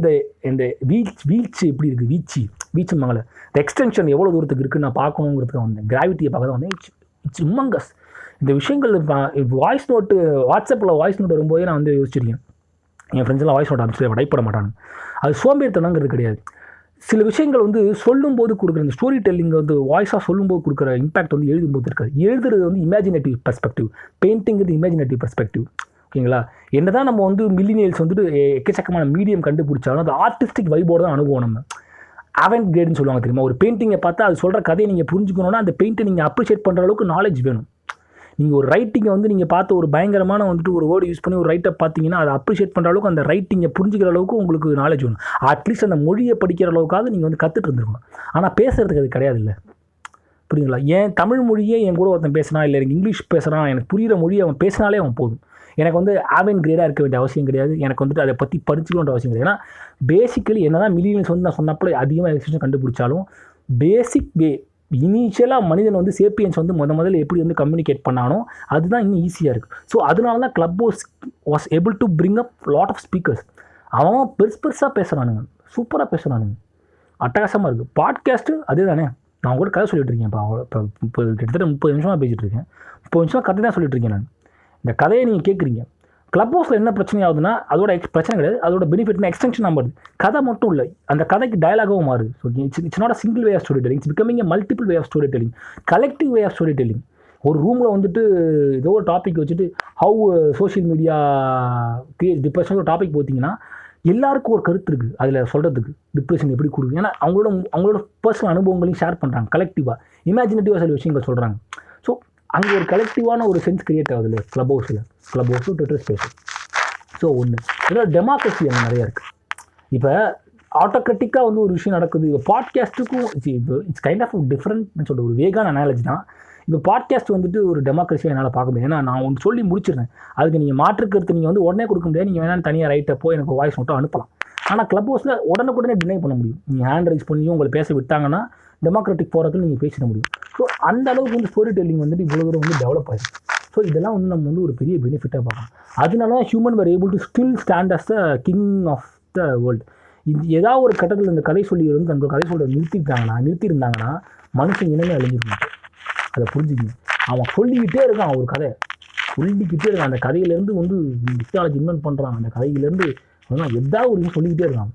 இந்த வீழ்ச்சி எப்படி இருக்குது, வீச்சு மங்கள இந்த எக்ஸ்டென்ஷன் எவ்வளோ தூரத்துக்கு இருக்குன்னு நான் பார்க்கணுங்கிறதுக்கு வந்தேன். கிராவிட்டியை பார்க்க தான் வந்தேன். இட்ஸ் உமங்கஸ். இந்த விஷயங்கள் வாய்ஸ் நோட்டு, வாட்ஸ்அப்பில் வாய்ஸ் நோட் வரும்போதே நான் வந்து யோசிச்சிருக்கேன். என் ஃப்ரெண்ட்ஸ்லாம் வாய்ஸ் நோட் அனுப்பிச்சு டைப் பண்ண மாட்டாங்க. அது சோம்பேறித்தனங்கிறது கிடையாது. சில விஷயங்கள் வந்து சொல்லும்போது கொடுக்குற இந்த ஸ்டோரி டெல்லிங் வந்து வாய்ஸாக சொல்லும்போது கொடுக்குற இம்பாக்ட் வந்து எழுதும்போது இருக்காது. எழுதுறது வந்து இமேஜினேட்டிவ் பெர்ஸ்பெக்டிவ், பெயிண்டிங்கிறது இமேஜினேட்டிவ் பெர்ஸ்பெக்டிவ். ஓகேங்களா? என்ன தான் நம்ம வந்து மில்லினியல்ஸ் வந்துட்டு எக்கச்சக்கமான மீடியம் கண்டுபிடிச்சாலும் அது ஆர்டிஸ்டிக் வைபோடு தான் அனுபவம். நம்ம அவென்ட் கிரேட்னு சொல்லுவாங்க தெரியுமா? ஒரு பெயிண்டிங்கை பார்த்தா அது சொல்கிற கதையை நீங்கள் புரிஞ்சுக்கணுன்னா அந்த பெயிண்ட்டை நீங்கள் அப்ரிஷியேட் பண்ணுற அளவுக்கு நாலேஜ் வேணும். நீங்கள் ஒரு ரைட்டிங்கை வந்து நீங்கள் பார்த்து ஒரு பயங்கரமான வந்துட்டு ஒரு வேர்டு யூஸ் பண்ணி ஒரு ரைட்டை பார்த்தீங்கன்னா அதை அப்ரிஷியேட் பண்ணுற அளவுக்கு அந்த ரைட்டிங்கை புரிஞ்சிக்கிற அளவுக்கு உங்களுக்கு நாலேஜ் வேணும். அட்லீஸ்ட் அந்த மொழியை படிக்கிற அளவுக்காவது நீங்கள் வந்து கற்றுட்டு இருந்துருக்கணும். ஆனால் பேசுகிறதுக்கு அது கிடையாது இல்லை. புரியுங்களா? ஏன் தமிழ் மொழியே என் கூட ஒருத்தன் பேசுகிறான், இல்லை எனக்கு இங்கிலீஷ் பேசுகிறான், எனக்கு புரிகிற மொழியை அவன் பேசினாலே அவன் போதும். எனக்கு வந்து ஆவன் கிரேடாக இருக்க வேண்டிய அவசியம் கிடையாது. எனக்கு வந்துட்டு அதை பற்றி படிச்சுக்கணுன்ற அவசியம் கிடையாது. ஏன்னா பேசிக்கலி என்ன தான் மில்லியன்ஸ் வந்து நான் சொன்னப்போ அதிகமாக எக்ஸ்டென்ஷன் கண்டுபிடிச்சாலும் பேசிக் இனிஷியலாக மனிதன் வந்து சேப்பியன்ஸ் வந்து முதல்ல எப்படி வந்து கம்யூனிகேட் பண்ணானோ அதுதான் இன்னும் ஈஸியாக இருக்குது. ஸோ அதனால தான் Clubhouse was able to bring up lot of speakers. அவன் பெருசாக பேசுகிறானுங்க, சூப்பராக பேசுகிறானுங்க, அட்டகாசமாக இருக்குது. பாட்காஸ்ட்டு அதே தானே. நான் கூட கதை சொல்லிட்டு இருக்கேன். இப்போ கிட்டத்தட்ட 30 நிமிஷமாக பேசிகிட்டு இருக்கேன். 30 நிமிஷமாக கதை தான் சொல்லிட்டு இருக்கேன் நான். இந்த கதையை நீங்கள் கேட்குறீங்க. க்ளப் ஹவுஸில் என்ன பிரச்சனை ஆகுதுன்னா அதோட பிரச்சனை கிடையாது, அதோட பெனிஃபிட்னா எக்ஸ்டென்ஷன் ஆகுது. கதை மட்டும் இல்லை, அந்த கதைக்கு டயலாகவும் மாறுது. So it's not a single way of story telling, it's becoming a multiple way of story telling, collective way of story telling. ஒரு ரூமில் வந்துட்டு ஏதோ ஒரு டாபிக் வச்சுட்டு how social media create depression ஒரு டாபிக் போட்டிங்கன்னா எல்லாருக்கும் ஒரு கருத்து இருக்குது அதில் சொல்கிறதுக்கு. டிப்ரெஷன் எப்படி கொடுக்குது, ஏன்னா அவங்களோட பர்சனல் அனுபவங்களையும் ஷேர் பண்ணுறாங்க. கலெக்டிவாக இமேஜினேட்டிவாக சில விஷயங்கள் சொல்கிறாங்க. ஸோ அங்கே ஒரு கலெக்டிவான ஒரு சென்ஸ் கிரியேட் ஆகுது இல்லை Clubhouse Twitter space. So ஒன்று இதோட டெமோக்ரஸி அங்கே நிறையா இருக்குது. இப்போ ஆட்டோக்ராட்டிக்காக வந்து ஒரு விஷயம் நடக்குது. இப்போ பாட்காஸ்ட்டுக்கும் இட்ஸ் கைண்ட் ஆஃப் டிஃப்ரெண்ட்னு சொல்கிற ஒரு வேகான அனாலஜி தான். இப்போ பாட்காஸ்ட் வந்துட்டு ஒரு டெமோக்ரஸியாக என்னால் பார்க்க முடியாது. ஏன்னா நான் ஒன்று சொல்லி முடிச்சிடுறேன், அதுக்கு நீங்கள் மாற்றுக்கிறது நீங்கள் வந்து உடனே கொடுக்க முடியாது. நீங்கள் வேணாலும் தனியாக ரைட்டப்போ எனக்கு வாய்ஸ் மட்டும் அனுப்பலாம். ஆனால் க்ளப் ஹவுஸில் உடனே டினை பண்ண முடியும். நீங்கள் ஹேண்ட் ரைஸ் பண்ணியும் உங்களை பேச விட்டாங்கன்னா டெமோக்ராட்டிக் போகிறதுல நீங்கள் பேசிட முடியும். ஸோ அந்த அளவுக்கு வந்து ஸ்டோரி டெல்லிங் வந்துட்டு இவ்வளோ தூரம் வந்து டெவலப் ஆகிருக்கு. ஸோ இதெல்லாம் வந்து நம்ம வந்து ஒரு பெரிய பெனிஃபிட்டாக பார்க்கலாம். அதனால தான் human were able to still stand as the king of the world. இது ஏதாவது ஒரு கட்டத்தில் இந்த கதை சொல்லி வந்து தங்களோட கதை சொல்ல நிறுத்தியிருந்தாங்கன்னா மனுஷன் இனமே அழிஞ்சிருக்கும். அதை புரிஞ்சுக்கணும். அவன் சொல்லிக்கிட்டே இருக்கான், ஒரு கதை சொல்லிக்கிட்டே இருக்கான். அந்த கதையிலேருந்து வந்து டெக்னாலஜி இன்வென்ட் பண்ணுறான். அந்த கதையிலேருந்து எதாவது ஒரு சொல்லிக்கிட்டே இருக்கான்.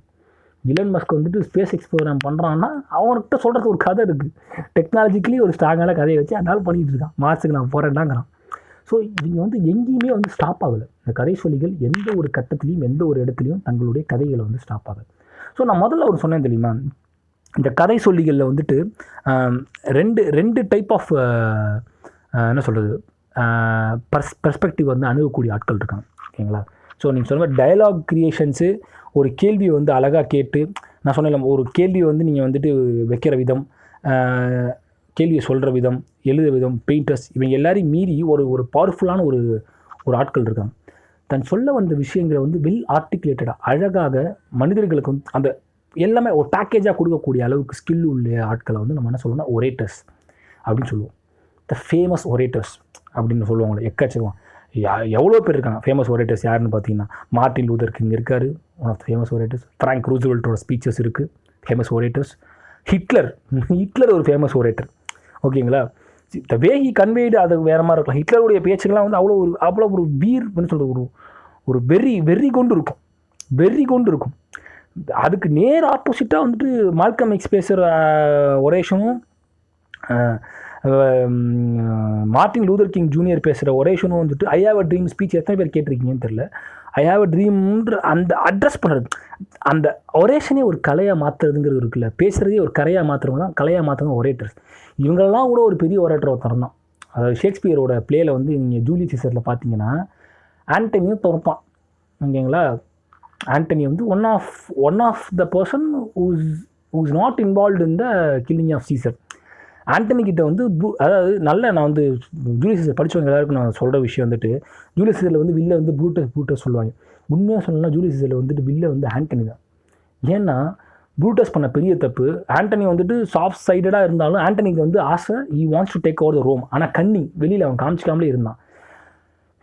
இலன் மஸ்க் வந்துட்டு ஸ்பேஸ் எக்ஸ்ப்ளோர் பண்ணுறான்னா அவன்கிட்ட சொல்கிறதுக்கு ஒரு கதை இருக்குது. டெக்னாலஜிக்கலி ஒரு ஸ்ட்ராங்கான கதையை வச்சு அதனால் பண்ணிகிட்டு இருக்கான். மார்ஸுக்கு நான் போகிறேன்டாங்கிறான். ஸோ இவங்க வந்து எங்கேயுமே வந்து ஸ்டாப் ஆகலை. இந்த கதை சொல்லிகள் எந்த ஒரு கட்டத்துலையும் எந்த ஒரு இடத்துலையும் தங்களுடைய கதைகளை வந்து ஸ்டாப் ஆகலை. ஸோ நான் முதல்ல ஒரு சொன்னேன் தெரியுமா, இந்த கதை சொல்லிகளில் வந்துட்டு ரெண்டு டைப் ஆஃப் என்ன சொல்கிறது பெர்ஸ்பெக்டிவ் வந்து அணுகக்கூடிய ஆட்கள் இருக்காங்க. ஓகேங்களா? ஸோ நீங்கள் சொன்ன மாதிரி டயலாக் க்ரியேஷன்ஸு, ஒரு கேள்வியை வந்து அழகாக கேட்டு, நான் சொன்னேன் ஒரு கேள்வியை வந்து நீங்கள் வந்துட்டு வைக்கிற விதம், கேள்வியை சொல்கிற விதம், எழுத விதம், பெயிண்டர்ஸ், இவங்க எல்லாரையும் மீறி ஒரு பவர்ஃபுல்லான ஒரு ஆட்கள் இருக்காங்க. தன் சொல்ல வந்த விஷயங்களை வந்து வெல் ஆர்டிகுலேட்டடாக அழகாக மனிதர்களுக்கு வந்து அந்த எல்லாமே ஒரு பேக்கேஜாக கொடுக்கக்கூடிய அளவுக்கு ஸ்கில் உள்ள ஆட்களை வந்து நம்ம என்ன சொல்லணும்னா ஒரேட்டர்ஸ் அப்படின்னு சொல்லுவோம். த ஃபேமஸ் ஒரேட்டர்ஸ் அப்படின்னு சொல்லுவாங்களே, எக்கச்சக்கம் எவ்வளோ பேர் இருக்காங்க ஃபேமஸ் ஒரேட்டர்ஸ். யாருன்னு பார்த்தீங்கன்னா மார்ட்டின் லூதர் கிங் இருக்கார், one of the famous orators. Frank ரூஸ்வெல்ட்டோட ஸ்பீச்சஸ் இருக்குது, ஃபேமஸ் ஒரேட்டர்ஸ். ஹிட்லர் ஒரு ஃபேமஸ் ஒரேட்டர். ஓகேங்களா? த வே ஹி கன்வேடு அது வேறு மாதிரி இருக்கலாம். ஹிட்லருடைய பேச்சுக்கெல்லாம் வந்து அவ்வளோ ஒரு வீர்னு சொல்கிற ஒரு வெறி கொண்டு இருக்கும். அதுக்கு நேர் ஆப்போசிட்டாக வந்துட்டு மால்கம் எக்ஸ் பேசுகிற ஒரேஷனும் மார்ட்டின் லூதர் கிங் ஜூனியர் பேசுகிற ஒரேஷனும் வந்துட்டு ஐ ஹேவ் அ ட்ரீம் ஸ்பீச் எத்தனை பேர் கேட்டிருக்கீங்கன்னு தெரில. ஐ ஹேவ் அ ட்ரீம்ன்ற அந்த அட்ரஸ் பண்ணுறது, அந்த ஒரேஷனே ஒரு கலையாக மாற்றுறதுங்கிறது இருக்குல்ல, பேசுகிறதே ஒரு கலையாக மாற்றுறவங்க தான் கலையாக மாற்றுறவங்க ஒரேட்டர்ஸ். இவங்கெல்லாம் கூட ஒரு பெரிய ஒரேட்டர் ஒருத்தர் தான். அதாவது ஷேக்ஸ்பியரோட பிளேயில் வந்து நீங்கள் ஜூலியஸ் சீசரில் பார்த்தீங்கன்னா ஆண்டனியும் திறப்பான், ஓகேங்களா. ஆண்டனி வந்து one of the person who's not involved in the killing of Caesar. Antony கிட்ட வந்து அதாவது நான் வந்து ஜூலியஸ் சீசர் படித்தவங்க எல்லாருக்கும் நான் சொல்கிற விஷயம் வந்துட்டு, ஜூலியஸ் சீசரில் வந்து வில்ல வந்து ப்ரூட்டஸ் சொல்லுவாங்க. உண்மையாக சொல்லணும்னா ஜூலியஸ் சீசரில் வந்துட்டு வில்ல வந்து ஆண்டனி தான். ஏன்னா ப்ரூட்டஸ் பண்ண பெரிய தப்பு, ஆண்டனி வந்துட்டு சாஃப்ட் சைடடாக இருந்தாலும் ஆண்டனிக்கு வந்து ஆசை, he wants to take over the Rome. ஆனால் கன்னி வெளியில் அவன் காமிச்சிக்காமலே இருந்தான்.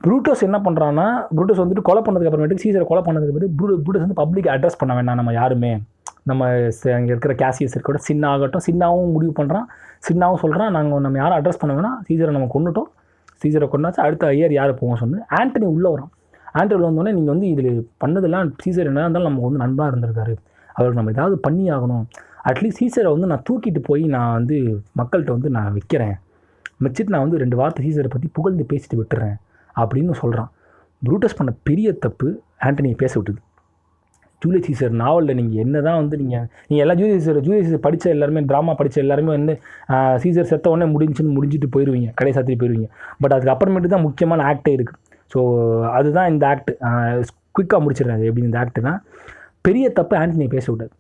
ப்ரூட்டஸ் என்ன பண்ணுறான்னா, ப்ரூட்டஸ் வந்துட்டு கொலை பண்ணதுக்கு அப்புறமேட்டு சீசரை கொலை பண்ணதுக்கு பிறகு ப்ரூட்டஸ் வந்து பப்ளிக் அட்ரஸ் பண்ண வேண்டாம் நம்ம யாருமே, நம்ம அங்கே இருக்கிற கேசியஸ் இருக்கோட சின்ன ஆகட்டும், சின்னாவும் முடிவு பண்ணுறான், சின்னாவும் சொல்கிறான் நம்ம யாரும் அட்ரஸ் பண்ண வேணாம், சீசரை நம்ம கொண்டுட்டோம், சீசரை கொண்டாச்சு, அடுத்த ஐயர் யார் போவோம் சொன்னு ஆண்டனி உள்ளே வரான். ஆண்டனி உள்ள வந்தோடனே நீங்கள் வந்து இதில் பண்ணதெல்லாம் சீசர் என்ன இருந்தாலும் நமக்கு வந்து நண்பராக இருந்திருக்காரு, அவருக்கு நம்ம ஏதாவது பண்ணி ஆகணும், அட்லீஸ்ட் சீசரை வந்து நான் தூக்கிட்டு போய் நான் வந்து மக்கள்கிட்ட வந்து நான் வைக்கிறேன், வச்சுட்டு நான் வந்து 2 வார்த்தை சீசரை பற்றி புகழ்ந்து பேசிட்டு விட்டுறேன் அப்படின்னு சொல்கிறான். ப்ரூட்டஸ் பண்ண பெரிய தப்பு ஆண்டனியை பேச விட்டுது. ஜூலியஸ் சீசர் நாவலில் நீங்கள் என்ன தான் வந்து நீங்கள் எல்லாம் ஜூலியஸ் சீசர் படித்த எல்லாருமே, ட்ராமா படித்த எல்லாருமே வந்து சீசர் செத்த உடனே முடிஞ்சிட்டு போயிடுவீங்க, கடை சாத்திட்டு போயிடுவீங்க. பட் அதுக்கப்புறமேட்டு தான் முக்கியமான ஆக்டே இருக்குது. ஸோ அதுதான் இந்த ஆக்ட். குயிக்காக முடிச்சிடுறேன் அது எப்படி இந்த ஆக்ட் தான். பெரிய தப்பு ஆண்டனியை பேச விட்டாது.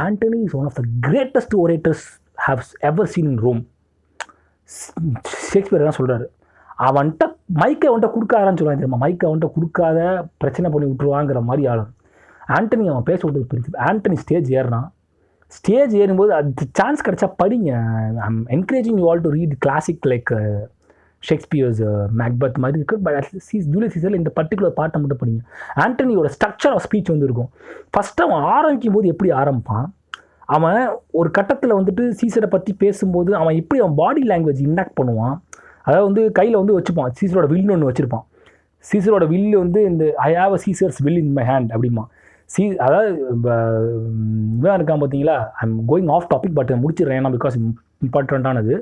Antony is one of the greatest orators haves ever seen in Rome. Shakespeare தான் சொல்கிறாரு, அவன்கிட்ட மைக்கை கொடுக்க ஆரம்பிச்சு சொல்லுவாங்க தெரியுமா, மைக்கை கொடுக்காத பிரச்சனை பண்ணி விட்டுருவாங்கிற மாதிரி ஆளும். ஆண்டனி அவன் பேச விட்டது பிரிச்சு. ஆண்டனி ஸ்டேஜ் ஏறினான். ஸ்டேஜ் ஏறும்போது அது சான்ஸ் கிடச்சா படிங்க. I'm encouraging you all to read classic like Shakespeare's Macbeth மாதிரி இருக்குது. பட் அட்லீஸ்ட் ஜூலியஸ் சீசரில் இந்த பர்டிகுலர் பாட்டை மட்டும் படிங்க. ஆண்டனியோட ஸ்ட்ரக்சர் ஆஃப் ஸ்பீச் வந்து இருக்கும். ஃபஸ்ட்டு அவன் ஆரம்பிக்கும் போது எப்படி ஆரம்பிப்பான், அவன் ஒரு கட்டத்தில் வந்துட்டு சீசரை பற்றி பேசும்போது அவன் எப்படி அவன் பாடி லாங்குவேஜ் இன்டாக்ட் பண்ணுவான். அதாவது வந்து கையில் வந்து வச்சுப்பான், சீசரோட வில்னு ஒன்று வச்சுருப்பான். சீசரோட வில்லு வந்து இந்த ஐ have a scissors will in my hand அப்படிமா. அதாவது இவன் இருக்கான் பார்த்தீங்களா, I'm going of topic but முடிச்சிடுறேன் ஏன்னா பிகாஸ் இம்பார்ட்டண்ட்டானது.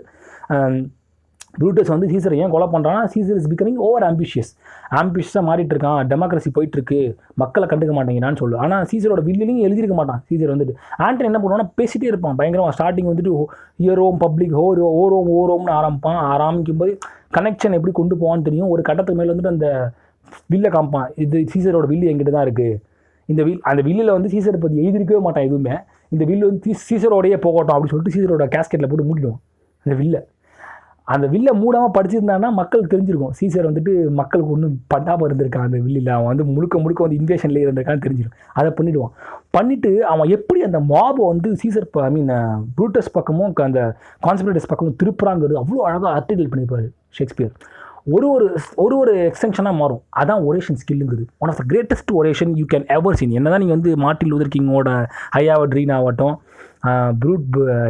ப்ரூட்டஸ் வந்து சீசரை ஏன் கொலை பண்ணுறான்னா, சீசர் இஸ் பிகமிங் ஓவர் ஆம்பிஷியஸாக மாறிட்டு இருக்கான், டெமோக்ரஸி போயிட்டுருக்கு, மக்களை கண்டுக்க மாட்டேங்கிறான்னு சொல்லு. ஆனால் சீசரோட வில்லையும் எழுதியிருக்க மாட்டான் சீசர் வந்துட்டு. ஆண்டனி என்ன பண்ணுவான்னா பேசிகிட்டே இருப்பான் பயங்கரமாக. ஸ்டார்டிங் வந்துட்டு ஹியரோம் பப்ளிக் ஓரோம்னு ஆரம்பிக்கும் போது கனெக்ஷன் எப்படி கொண்டு போவான்னு தெரியும். ஒரு கட்டத்துக்கு மேலே வந்துட்டு அந்த வில்லை காமிப்பான், இது சீசரோட வில்லு எங்கிட்ட தான் இருக்குது, இந்த அந்த வில்லில் வந்து சீசரை பற்றி எழுதிருக்கவே மாட்டான் எதுவுமே, இந்த வில்லு வந்து சீசரோடையே போகட்டும் அப்படின்னு சொல்லிட்டு சீசரோட கேஸ்கெட்டில் போட்டு மூடிடுவோம் அந்த வில்லை. அந்த வில்லை மூடாமல் படிச்சிருந்தான்னா மக்களுக்கு தெரிஞ்சிருக்கும் சீசர் வந்துட்டு மக்களுக்கு ஒன்றும் பண்ணாமல் இருந்திருக்கான், அந்த வில்லில் அவன் வந்து முழுக்க வந்து இன்வேஷன்லேயே இருந்திருக்கான்னு தெரிஞ்சிடும். அதை பண்ணிவிட்டு அவன் எப்படி அந்த மாபை வந்து சீசர் ப்ரூட்டஸ் பக்கமும் அந்த கான்ஸ்பிரேட்டர்ஸ் பக்கமும் திருப்புறாங்கிறது அவ்வளோ அழகாக ஆர்டிகல் பண்ணியிருப்பார் ஷேக்ஸ்பியர். ஒரு எக்ஸ்டென்ஷனாக மாறும். அதான் ஒரேஷன் ஸ்கில்லுங்குது. One of the greatest oration you can ever seen. என்ன தான் நீங்கள் வந்து மார்ட்டின் லூதர் கிங்கோட ஐ ஹேவ் அ ட்ரீம் ஆகட்டும்,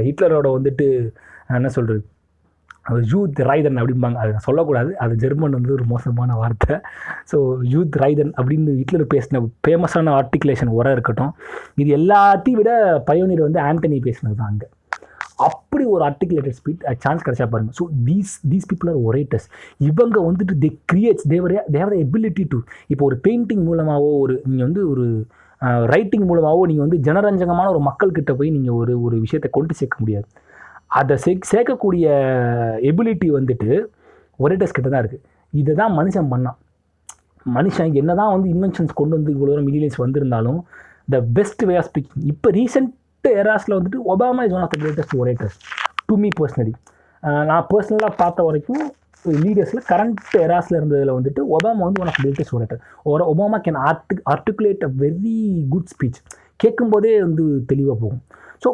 ஹிட்லரோட வந்துட்டு என்ன சொல்கிறது யூத் ரைதன் அப்படிம்பாங்க, அது சொல்லக்கூடாது, அது ஜெர்மன் வந்து ஒரு மோசமான வார்த்தை. ஸோ யூத் ரைதன் அப்படின்னு ஹிட்லர் பேசின ஃபேமஸான ஆர்டிகுலேஷன் இருக்கட்டும், இது எல்லாத்தையும் விட பயோனியர் வந்து ஆண்டனி பேசினது தான். அங்கே அப்படி ஒரு ஆர்டிகுலேட்டட் ஸ்பீட் சான்ஸ் கிடைச்சா பாருங்கள். So these people are orators. இவங்க வந்துட்டு தே கிரியேட்ஸ் தேவர் எபிலிட்டி டு, இப்போ ஒரு பெயிண்டிங் மூலமாகவோ நீங்கள் வந்து ஒரு ரைட்டிங் மூலமாகவோ நீங்கள் வந்து ஜனரஞ்சகமான ஒரு மக்கள்கிட்ட போய் நீங்கள் ஒரு விஷயத்தை கொண்டு சேர்க்க முடியாது. அதை சேர்க்கக்கூடிய எபிலிட்டி வந்துட்டு ஒரேட்டர்ஸ் கிட்ட தான் இருக்குது. இதை தான் மனுஷன் பண்ணான். மனுஷன் என்ன தான் வந்து இன்வென்ஷன்ஸ் கொண்டு வந்து இவ்வளோ தூரம் மில்லியன்ஸ் வந்திருந்தாலும் the best way of speaking இப்போ ரீசெண்ட் எராஸில் வந்துட்டு Obama is one of the greatest orators to me personally. நான் பர்சனலாக பார்த்த வரைக்கும் லீடர்ஸில் கரண்ட் எராஸில் இருந்ததில் வந்துட்டு ஒபாமா வந்து one of the greatest orator. Obama can articulate a very good speech. கேட்கும்போதே வந்து தெளிவாக போகும். So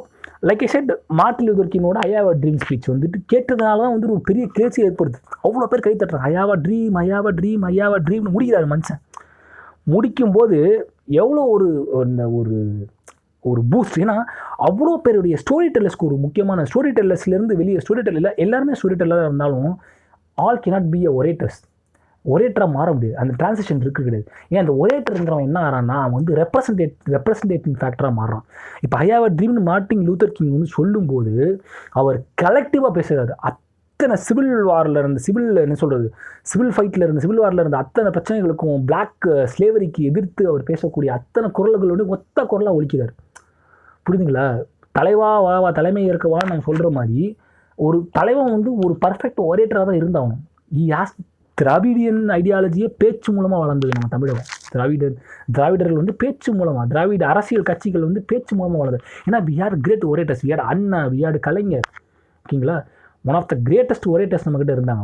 like I said, Martin Luther கிங்கோட I have a dream speech வந்துட்டு கேட்டதுனால தான் வந்து ஒரு பெரிய கிளர்ச்சி ஏற்படுது. அவ்வளோ பேர் கை தட்டுறாங்க. ஐ ஹேவ் அ ட்ரீம்னு முடிக்கிறாரு மனுஷன். முடிக்கும்போது எவ்வளோ ஒரு பூஸ்ட். ஏன்னா அவ்வளோ பேருடைய ஸ்டோரி டெல்லர்ஸ்க்கு ஒரு முக்கியமான ஸ்டோரி டெல்லர்ஸ்லேருந்து வெளியே ஸ்டோரி டெல்லர் எல்லாருமே ஸ்டோரி டெல்லராக இருந்தாலும் ஆல் கேனாட் பி அ ஒரேட்டராக மாற முடியாது. அந்த டிரான்சிஷன் கிடையாது. ஏன் அந்த ஒரேட்டருங்கிறவன் என்ன ஆறான்னா அவன் வந்து ரெப்ரசன்டேட்டிங் ஃபேக்டராக மாறுறான். இப்போ ஐ ஹேவ் அ ட்ரீம்னு மார்ட்டின் லூதர் கிங் வந்து சொல்லும்போது அவர் கலெக்டிவாக பேசுகிறாரு. அத்தனை சிவில் வாரில் இருந்த சிவில் ஃபைட்டில் இருந்த சிவில் வாரில் இருந்த அத்தனை பிரச்சனைகளுக்கும் பிளாக் ஸ்லேவரிக்கு எதிர்த்து அவர் பேசக்கூடிய அத்தனை குரல்களோடு ஒத்த குரலாக ஒலிக்கிறார். புரியுதுங்களா? தலைவா வா தலைமை ஏற்கவான்னு நம்ம சொல்கிற மாதிரி ஒரு தலைவன் வந்து ஒரு பர்ஃபெக்ட் ஒரேட்டராக தான் இருந்தாகணும். திராவிடியன் ஐடியாலஜியே பேச்சு மூலமாக வளர்ந்தது நம்ம தமிழகம். திராவிடர்கள் வந்து பேச்சு மூலமாக, திராவிட அரசியல் கட்சிகள் வந்து பேச்சு மூலமாக வளர்ந்தது. ஏன்னா we are great orators, we are Anna, we are Kalaignar. ஓகேங்களா? One of the greatest orators நம்மக்கிட்ட இருந்தாங்க.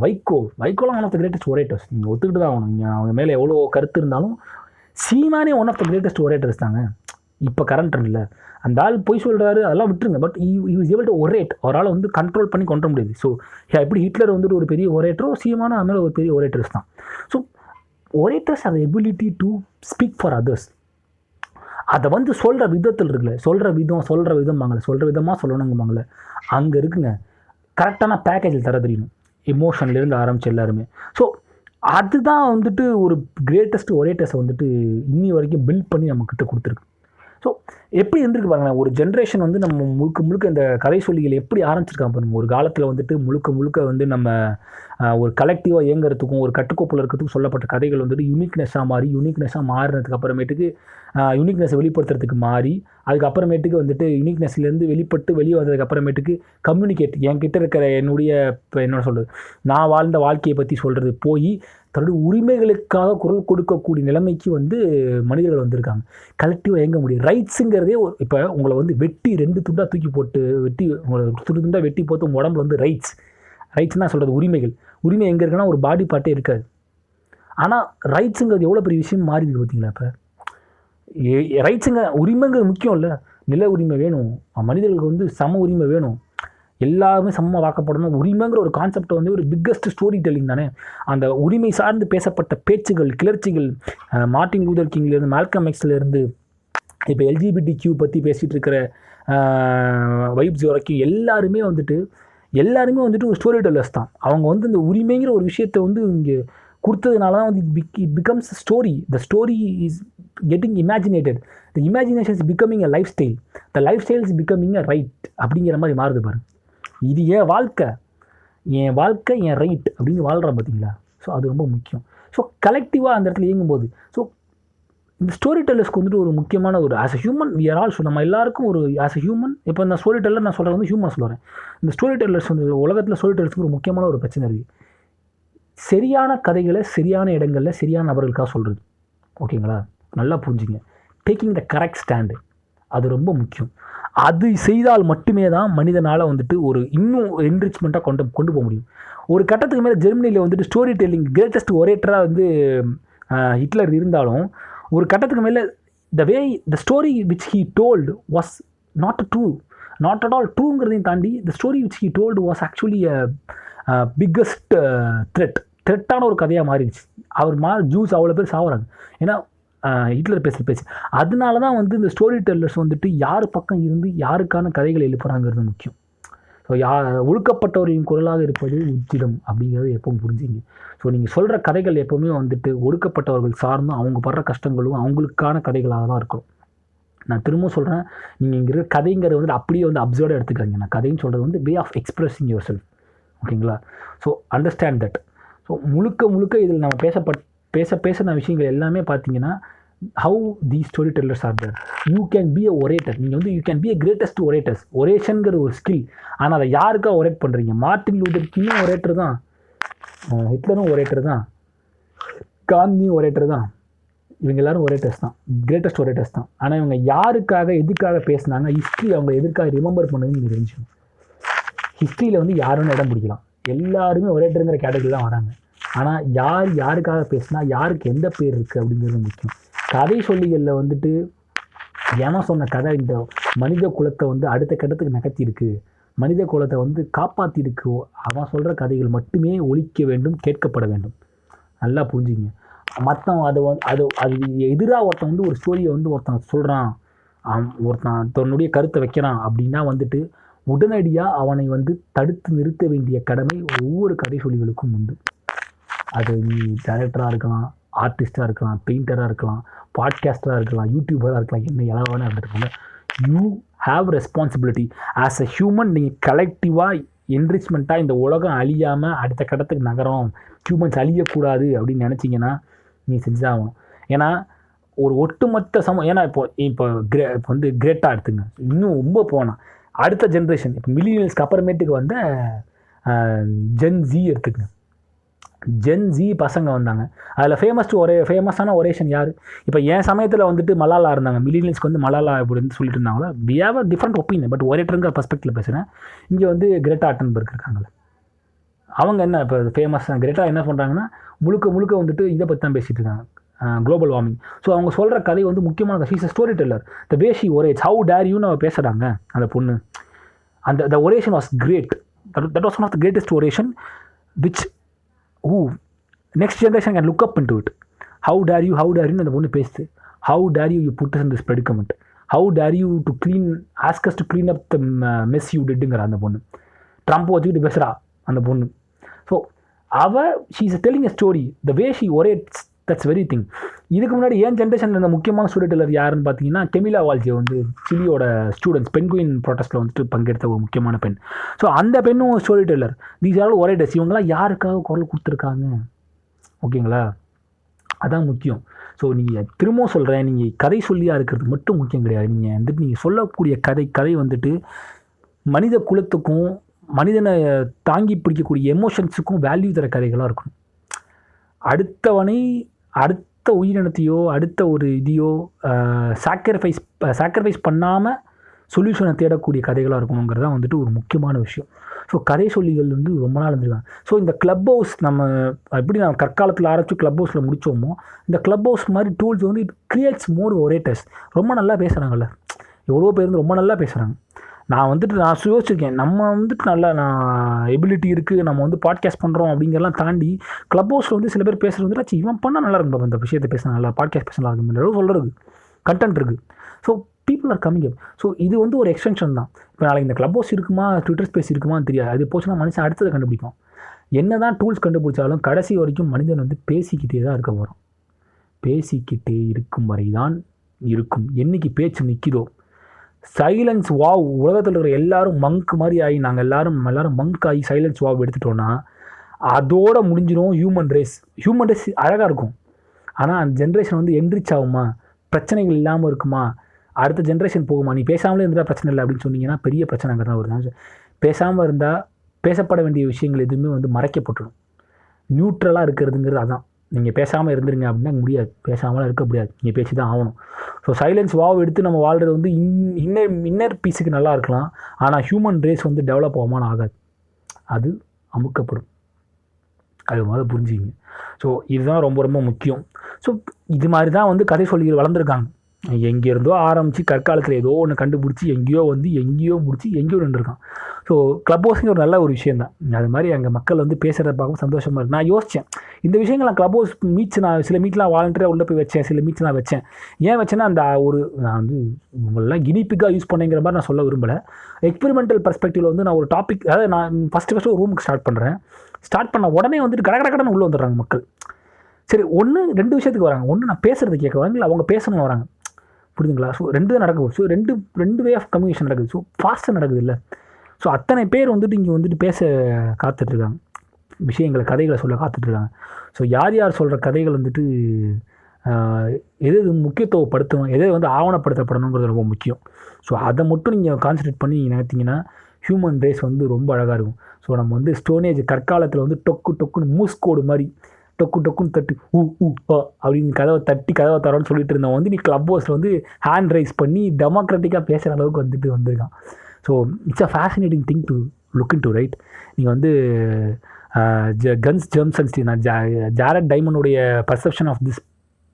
வைகோலாம் one of the greatest orators. நீங்கள் ஒத்துக்கிட்டு தான் ஆகணும். நீங்கள் அவங்க மேலே எவ்வளோ கருத்து இருந்தாலும் சீமானே one of the greatest orators தாங்க. இப்போ கரண்ட் இல்லை, அந்த ஆள் போய் சொல்கிறாரு, அதெல்லாம் விட்டுருங்க. But is able to ஒரேட். அவரால் வந்து கண்ட்ரோல் பண்ணி கொண்டு முடியுது. ஸோ எப்படி ஹிட்லர் வந்துட்டு ஒரு பெரிய ஒரேட்டரோ, சீமான அது மேலே ஒரு பெரிய ஒரேட்டர்ஸ் தான். ஸோ ஒரேட்டர்ஸ் அந்த ability to speak for others. அதை வந்து சொல்கிற விதத்தில் இருக்குல்ல, சொல்கிற விதமாக சொல்லணுங்குவாங்களே, அங்கே இருக்குங்க. கரெக்டான பேக்கேஜில் தர தெரியணும், எமோஷன்லேருந்து ஆரம்பிச்சு எல்லாருமே. ஸோ அதுதான் வந்துட்டு ஒரு கிரேட்டஸ்ட் ஒரேட்டர்ஸை வந்துட்டு இன்னி வரைக்கும் பில்ட் பண்ணி நம்மக்கிட்ட கொடுத்துருக்கு. ஸோ எப்படி இருந்திருக்கு பாருங்களேன், ஒரு ஜென்ரேஷன் வந்து நம்ம முழுக்க இந்த கதை சொல்லிகள் எப்படி ஆரம்பிச்சிருக்காங்க பாருங்க. ஒரு காலத்தில் வந்துட்டு முழுக்க வந்து நம்ம ஒரு கலெக்டிவாக இயங்குறதுக்கும் ஒரு கட்டுக்கோப்பில் இருக்கிறதுக்கும் சொல்லப்பட்ட கதைகள் வந்துட்டு யூனிக்னஸாக மாறினதுக்கு அப்புறமேட்டுக்கு யூனிக்னஸை வெளிப்படுத்துறதுக்கு மாறி, அதுக்கப்புறமேட்டுக்கு வந்துட்டு யூனிக்னஸ்லேருந்து வெளியே வந்ததுக்கு அப்புறமேட்டுக்கு கம்யூனிகேட், என்கிட்ட இருக்கிற என்ன சொல்கிறது, நான் வாழ்ந்த வாழ்க்கையை பற்றி சொல்கிறது போய் தன்னுடைய உரிமைகளுக்காக குரல் கொடுக்கக்கூடிய நிலைமைக்கு வந்து மனிதர்கள் வந்திருக்காங்க. கலெக்டிவாக இயங்க முடியும். ரைட்ஸுங்கிறதே இப்போ உங்களை வந்து வெட்டி 2 துண்டாக தூக்கி போட்டு உங்களை துண்டாக வெட்டி போட்டு உங்கள் உடம்புல வந்து ரைட்ஸ்னால் சொல்கிறது உரிமை எங்கே இருக்குன்னா ஒரு பாடி பார்ட்டே இருக்காது. ஆனால் ரைட்ஸுங்கிறது எவ்வளோ பெரிய விஷயம் மாறி இருக்குது பார்த்தீங்களா? இப்போ உரிமைங்கிறது முக்கியம் இல்லை, நில உரிமை வேணும், மனிதர்களுக்கு வந்து சம உரிமை வேணும், எல்லாருமே சமமாக வாக்கப்படணும். உரிமைங்கிற ஒரு கான்செப்டை வந்து ஒரு பிக்கஸ்ட் ஸ்டோரி டெல்லிங் தானே. அந்த உரிமை சார்ந்து பேசப்பட்ட பேச்சுகள், கிளர்ச்சிகள், மார்ட்டின் லூதர் கிங்லேருந்து மால்கம் எக்ஸ்லேருந்து இப்போ LGBTQ பற்றி பேசிகிட்டு இருக்கிற வைப்ஸ் வரைக்கும் எல்லாருமே வந்துட்டு ஒரு ஸ்டோரி டெல்லர்ஸ் தான். அவங்க வந்து இந்த உரிமைங்கிற ஒரு விஷயத்தை வந்து இங்கே கொடுத்ததுனால தான் வந்து it becomes a story. The story is getting imaginated, the imagination is becoming a life style, the life style is becoming a right அப்படிங்கிற மாதிரி மாறுது பாருங்க. இது என் வாழ்க்கை என் ரைட் அப்படின்னு வாழ்கிறேன் பார்த்தீங்களா? ஸோ அது ரொம்ப முக்கியம். ஸோ கலெக்டிவாக அந்த இடத்துல இயங்கும்போது, ஸோ இந்த ஸ்டோரி டெல்லர்ஸ்க்கு வந்துட்டு ஒரு முக்கியமான ஒரு as a human we are also, நம்ம எல்லாருக்கும் ஒரு ஆஸ் அ ஹியூமன், இப்போ இந்த ஸ்டோரி டெல்லர் நான் சொல்கிறது வந்து ஹியூமன் சொல்கிறேன். இந்த ஸ்டோரி டெல்லர்ஸ் வந்து உலகத்தில் ஸ்டோரி டெல்லர்ஸ்க்கு ஒரு முக்கியமான ஒரு பிரச்சனை இருக்குது. சரியான கதைகளை சரியான இடங்களில் சரியான நபர்களுக்காக சொல்கிறது. ஓகேங்களா? நல்லா புரிஞ்சுங்க. டேக்கிங் த கரெக்ட் ஸ்டாண்டு, அது ரொம்ப முக்கியம். அது செய்தால் மட்டுமே தான் மனிதனால் வந்துட்டு ஒரு இன்னும் என்ரிச்மெண்ட்டாக கொண்டு போக முடியும். ஒரு கட்டத்துக்கு மேலே ஜெர்மனியில் வந்துட்டு ஸ்டோரி டெல்லிங் கிரேட்டஸ்ட் ஒரேட்டராக வந்து ஹிட்லர் இருந்தாலும், ஒரு கட்டத்துக்கு மேலே the story which he told was not at all ட்ரூங்கிறதையும் தாண்டி the story which he told was actually biggest த்ரெட்டான ஒரு கதையாக மாறிடுச்சு. ஜூஸ் அவ்வளோ பேர் சாவுறாங்க, ஏன்னா ஹிட்லர் பேச்சு. அதனால தான் வந்து இந்த ஸ்டோரி டெல்லர்ஸ் வந்துட்டு யார் பக்கம் இருந்து யாருக்கான கதைகளை எழுப்புறாங்கிறது முக்கியம். ஸோ ஒடுக்கப்பட்டவர்களின் குரலாக இருப்பது உச்சிதம் அப்படிங்கிறது எப்பவும் புரிஞ்சுங்க. ஸோ நீங்கள் சொல்கிற கதைகள் எப்போவுமே வந்துட்டு ஒடுக்கப்பட்டவர்கள் சார்ந்தும் அவங்க படுற கஷ்டங்களும் அவங்களுக்கான கதைகளாக தான் இருக்கும். நான் திரும்பவும் சொல்கிறேன், நீங்கள் இங்கே இருக்கிற கதைங்கிறது வந்துட்டு அப்படியே வந்து அப்சர்வாக எடுத்துக்காங்க. நான் கதைன்னு சொல்கிறது வந்து way of expressing yourself. ஓகேங்களா? So understand that. ஸோ முழுக்க இதில் நம்ம பேசின விஷயங்கள் எல்லாமே பார்த்தீங்கன்னா, how the story tellers are there. You can be a orator. நீங்கள் வந்து you can be a greatest orators. ஒரேஷனுங்கிற ஒரு ஸ்கில். ஆனால் அதை யாருக்காக ஒரேட் பண்ணுறீங்க? மார்ட்டின் லூதர் கிங்கும் ஒரேட்டர் தான், ஹிட்லரும் ஒரேட்டர் தான், காந்தியும் ஒரேட்டர் தான். இவங்க எல்லாரும் ஒரேட்டர்ஸ் தான், கிரேட்டஸ்ட் ஒரேட்டர்ஸ் தான். ஆனால் இவங்க யாருக்காக எதுக்காக பேசினாங்க, ஹிஸ்ட்ரி அவங்க எதுக்காக ரிமெம்பர் பண்ணதுன்னு நீங்கள் தெரிஞ்சுக்கணும். ஹிஸ்ட்ரியில் வந்து யாருன்னு இடம் பிடிக்கலாம், எல்லாருமே ஒரேட்டருங்கிற கேட்டகரி தான் வராங்க. ஆனால் யாருக்காக பேசினா யாருக்கு எந்த பேர் இருக்குது அப்படிங்கிறது முக்கியம். கதை சொல்லிகளில் வந்துட்டு ஏன்னா சொன்ன கதை இந்த மனித குலத்தை வந்து அடுத்த கட்டத்துக்கு நகர்த்தியிருக்கு, மனித குலத்தை வந்து காப்பாற்றிருக்கு. அவன் சொல்கிற கதைகள் மட்டுமே ஒலிக்க வேண்டும், கேட்கப்பட வேண்டும். நல்லா புரிஞ்சுங்க. மற்றவன் அது எதிராக ஒருத்தன் வந்து ஒரு ஸ்டோரியை வந்து ஒருத்தன் சொல்கிறான், ஒருத்தன் தன்னுடைய கருத்தை வைக்கிறான் அப்படின்னா வந்துட்டு உடனடியாக அவனை வந்து தடுத்து நிறுத்த வேண்டிய கடமை ஒவ்வொரு கதை சொல்லிகளுக்கும் உண்டு. அது நீ டைரக்டராக இருக்கலாம், ஆர்டிஸ்டாக இருக்கலாம், பெயிண்டராக இருக்கலாம், பாட்காஸ்டராக இருக்கலாம், யூடியூபராக இருக்கலாம், என்ன எல்லாம் இருந்துருக்காங்க. You have responsibility as a human. நீங்கள் கலெக்டிவாக என்ரிச்மெண்ட்டாக இந்த உலகம் அழியாமல் அடுத்த கட்டத்துக்கு நகரம், ஹியூமன்ஸ் அழியக்கூடாது அப்படின்னு நினச்சிங்கன்னா நீ செஞ்சுதான் ஆகணும். ஏன்னா ஒரு ஒட்டுமொத்த ஏன்னா இப்போ வந்து கிரேட்டாக எடுத்துங்க, இன்னும் ரொம்ப போனால் அடுத்த ஜென்ரேஷன் இப்போ மில்லினியல்ஸ்க்கு அப்புறமேட்டுக்கு வந்த ஜென்ஜி எடுத்துக்கங்க. ஜென்ஜி பசங்க வந்தாங்க. அதில் ஃபேமஸான ஒரேஷன் யார்? இப்போ என் சமயத்தில் வந்துட்டு மலாலா இருந்தாங்க. மில்லினியல்ஸ்க்கு வந்து மலாலா இப்படி சொல்லிட்டு இருந்தாங்களா. We have a different opinion, but ஒரேட்டருங்கிற பர்ஸ்பெக்டிவில் பேசுகிறேன். இங்கே வந்து கிரேட்டா அட்டன்பர்க் இருக்காங்களே, அவங்க என்ன இப்போ ஃபேமஸ் கிரேட்டா என்ன பண்ணுறாங்கன்னா முழுக்க வந்துட்டு இதை பற்றி தான் பேசிகிட்டு இருக்காங்க, குளோபல் வார்மிங். ஸோ அவங்க சொல்கிற கதை வந்து முக்கியமான she's a story teller. The way she orates, how dare யூன்னு அவள் பேசுகிறாங்க அந்த பொண்ணு. The oration was great. That was one of the greatest oration which next generation can look up into it. How dare you அந்த பொண்ணு பேசுது. How dare you put us in this predicament. How dare you to ask us to clean up the mess you didங்கிற அந்த பொண்ணு. Trump வச்சுக்கிட்டு பேசுகிறா அந்த பொண்ணு. So she is telling a story. The way she orates, that's very thing. இதுக்கு முன்னாடி ஏன் ஜென்ரேஷனில் இருந்த முக்கியமான ஸ்டோரி டெல்லர் யாருன்னு பார்த்தீங்கன்னா கெமிலா வால்ஜே வந்து சிலியோட ஸ்டூடெண்ட்ஸ் பென்குயின் ப்ரோட்டஸ்ட்டில் வந்துட்டு பங்கெடுத்த ஒரு முக்கியமான பெண். ஸோ அந்த பெண்ணும் ஸ்டோரி டெல்லர். தீஸ் ஆர் ஒரே டெஸ். இவங்களாம் யாருக்காக குரல் கொடுத்துருக்காங்க, ஓகேங்களா? அதான் முக்கியம். ஸோ நீங்கள் திரும்பவும் சொல்கிறேன், நீங்கள் கதை சொல்லியாக இருக்கிறது மட்டும் முக்கியம் கிடையாது. நீங்கள் வந்துட்டு நீங்கள் சொல்லக்கூடிய கதை வந்துட்டு மனித குலத்துக்கும் மனிதனை தாங்கி பிடிக்கக்கூடிய எமோஷன்ஸுக்கும் வேல்யூ தர கதைகளாக இருக்கணும். அடுத்த உயிரினத்தையோ அடுத்த ஒரு இதையோ சாக்ரிஃபைஸ் பண்ணாமல் சொல்யூஷனை தேடக்கூடிய கதைகளாக இருக்கணுங்கிறது தான் வந்துட்டு ஒரு முக்கியமான விஷயம். ஸோ கதை சொல்லிகள் வந்து ரொம்ப நாள் இருந்துருக்காங்க. ஸோ இந்த கிளப் ஹவுஸ் நம்ம எப்படி நான் கற்காலத்தில் ஆரம்பித்து கிளப் ஹவுஸில் முடித்தோமோ, இந்த கிளப் ஹவுஸ் மாதிரி டூல்ஸ் வந்து இட் கிரியேட்ஸ் மோர் ஒரேட்டர்ஸ். ரொம்ப நல்லா பேசுகிறாங்கல்ல, எவ்வளோ பேர் வந்து ரொம்ப நல்லா பேசுகிறாங்க. நான் யோசிச்சிருக்கேன், நம்ம வந்துட்டு நல்லா எபிலிட்டி இருக்குது, நம்ம வந்து பாட்காஸ்ட் பண்ணுறோம் அப்படிங்கிறலாம் தாண்டி கிளப் ஹவுஸில் வந்து சில பேர் பேசுகிறது வந்துட்டு இவன் பண்ணால் நல்லா இருக்கும், இந்த விஷயத்தை பேசினா நல்லா, பாட்காஸ்ட் பேச நல்லா இருக்கும் சொல்கிறது கண்டென்ட் இருக்குது. So people are coming up. So இது வந்து ஒரு எக்ஸ்டென்ஷன் தான். இப்போ நாளைக்கு இந்த கிளப் ஹவுஸ் இருக்குமா, ட்விட்டர் ஸ்பேஸ் இருக்குமான்னு தெரியாது. அது போச்சுன்னா மனுஷன் அடுத்ததை கண்டுபிடிப்போம். என்ன தான் டூல்ஸ் கண்டுபிடிச்சாலும் கடைசி வரைக்கும் மனிதன் வந்து பேசிக்கிட்டே தான் இருக்க போகிறோம். பேசிக்கிட்டே இருக்கும் வரை தான் இருக்கும். என்றைக்கு பேச்சு நிற்கிதோ, சைலன்ஸ் வாவ், உலகத்தில் இருக்கிற எல்லாரும் மங்க் மாதிரி ஆகி நாங்கள் எல்லாரும் மங்க் ஆகி சைலன்ஸ் வாவ் எடுத்துட்டோன்னா அதோடு முடிஞ்சிடும் ஹியூமன் ரேஸ் அழகாக இருக்கும். ஆனால் அந்த ஜென்ரேஷன் வந்து என்ரிச் ஆகுமா, பிரச்சனைகள் இல்லாமல் இருக்குமா, அடுத்த ஜென்ரேஷன் போகுமா? நீ பேசாமலே இருந்தால் பிரச்சனை இல்லை அப்படின்னு சொன்னீங்கன்னா பெரிய பிரச்சனைங்கிறது தான் வருது. பேசாமல் இருந்தால் பேசப்பட வேண்டிய விஷயங்கள் எதுவுமே வந்து மறைக்கப்பட்டுடும். நியூட்ரலாக இருக்கிறதுங்கிறது அதான். நீங்கள் பேசாமல் இருந்துருங்க அப்படின்னா முடியாது, பேசாமலாம் இருக்க முடியாது, நீங்கள் பேசி தான் ஆகணும். ஸோ சைலன்ஸ் வாவ் எடுத்து நம்ம வாழ்கிறது வந்து இன்னர் பீஸுக்கு நல்லா இருக்கலாம். ஆனால் ஹியூமன் ரேஸ் வந்து டெவலப் ஆகாமல் ஆகாது, அது அமுக்கப்படும். அது முதல்ல புரிஞ்சுக்கிங்க. ஸோ இதுதான் ரொம்ப ரொம்ப முக்கியம். ஸோ இது மாதிரி தான் வந்து கதை சொல்லிகள் வளர்ந்துருக்காங்க. எங்கேருந்தோ ஆரம்பித்து கற்காலத்தில் ஏதோ ஒன்று கண்டுபிடிச்சி எங்கேயோ முடிச்சு எங்கேயோ நின்றுருக்கான். ஸோ கிளப் ஹவுஸிங் ஒரு நல்ல ஒரு விஷயம் தான். அது மாதிரி அங்கே மக்கள் வந்து பேசுகிறத பார்க்கும் சந்தோஷமாக இருக்குது. நான் யோசித்தேன் இந்த விஷயங்கள் நான் கிளப் ஹவுஸ் நான் சில மீட்லாம் வாலண்டியராக உள்ளே போய் வச்சேன், சில மீட்ஸ் நான் வச்சேன். ஏன் வச்சேன்னா நான் வந்து உங்களெலாம் கினிப்பிக்காக யூஸ் பண்ணேங்கிற மாதிரி நான் சொல்ல விரும்பலை. எக்ஸ்பெரிமெண்டல் பர்ஸ்பெக்டிவில் வந்து நான் ஒரு டாபிக், அதாவது நான் ஃபஸ்ட்டு ஒரு ரூமுக்கு ஸ்டார்ட் பண்ண உடனே வந்துட்டு கடன்னு உள்ளே வந்துடுறாங்க மக்கள். சரி, 2 விஷயத்துக்கு வராங்க. ஒன்று நான் பேசுகிறது கேட்க வராங்க, இல்லை அவங்க பேசணும்னு வராங்க, புரியுதுங்களா? ஸோ 2 தான் நடக்குது. ஸோ ரெண்டு வே ஆஃப் கம்யூனிகேஷன் நடக்குது. ஸோ ஃபாஸ்ட்டாக நடக்குது இல்லை. ஸோ அத்தனை பேர் வந்துட்டு இங்கே வந்துட்டு பேச காத்துட்ருக்காங்க, கதைகளை சொல்ல காத்துட்ருக்காங்க. ஸோ யார் சொல்கிற கதைகள் வந்துட்டு எது முக்கியத்துவப்படுத்தணும், எதை வந்து ஆவணப்படுத்தப்படணுங்கிறது ரொம்ப முக்கியம். ஸோ அதை மட்டும் நீங்கள் கான்சன்ட்ரேட் பண்ணி நினைத்தீங்கன்னா ஹியூமன் ரேஸ் வந்து ரொம்ப அழகாக இருக்கும். ஸோ நம்ம வந்து ஸ்டோனேஜ் கற்காலத்தில் வந்து டொக்குன்னு மூஸ்கோடு மாதிரி டொக்குன்னு தட்டி அப்படின்னு கதவை தரோன்னு சொல்லிட்டு இருந்தவன் வந்து நீ கிளப் ஹவுஸில் வந்து ஹேண்ட் ரைஸ் பண்ணி டெமோக்ராட்டிக்காக பேசுகிற அளவுக்கு வந்திருக்கான். So it's a fascinating thing to look in to, right? நீங்கள் வந்து கன்ஸ் ஜெர்ம்ஸ் அண்ட் ஸ்டீல், நான் ஜாரட் டைமண்டுடைய perception of this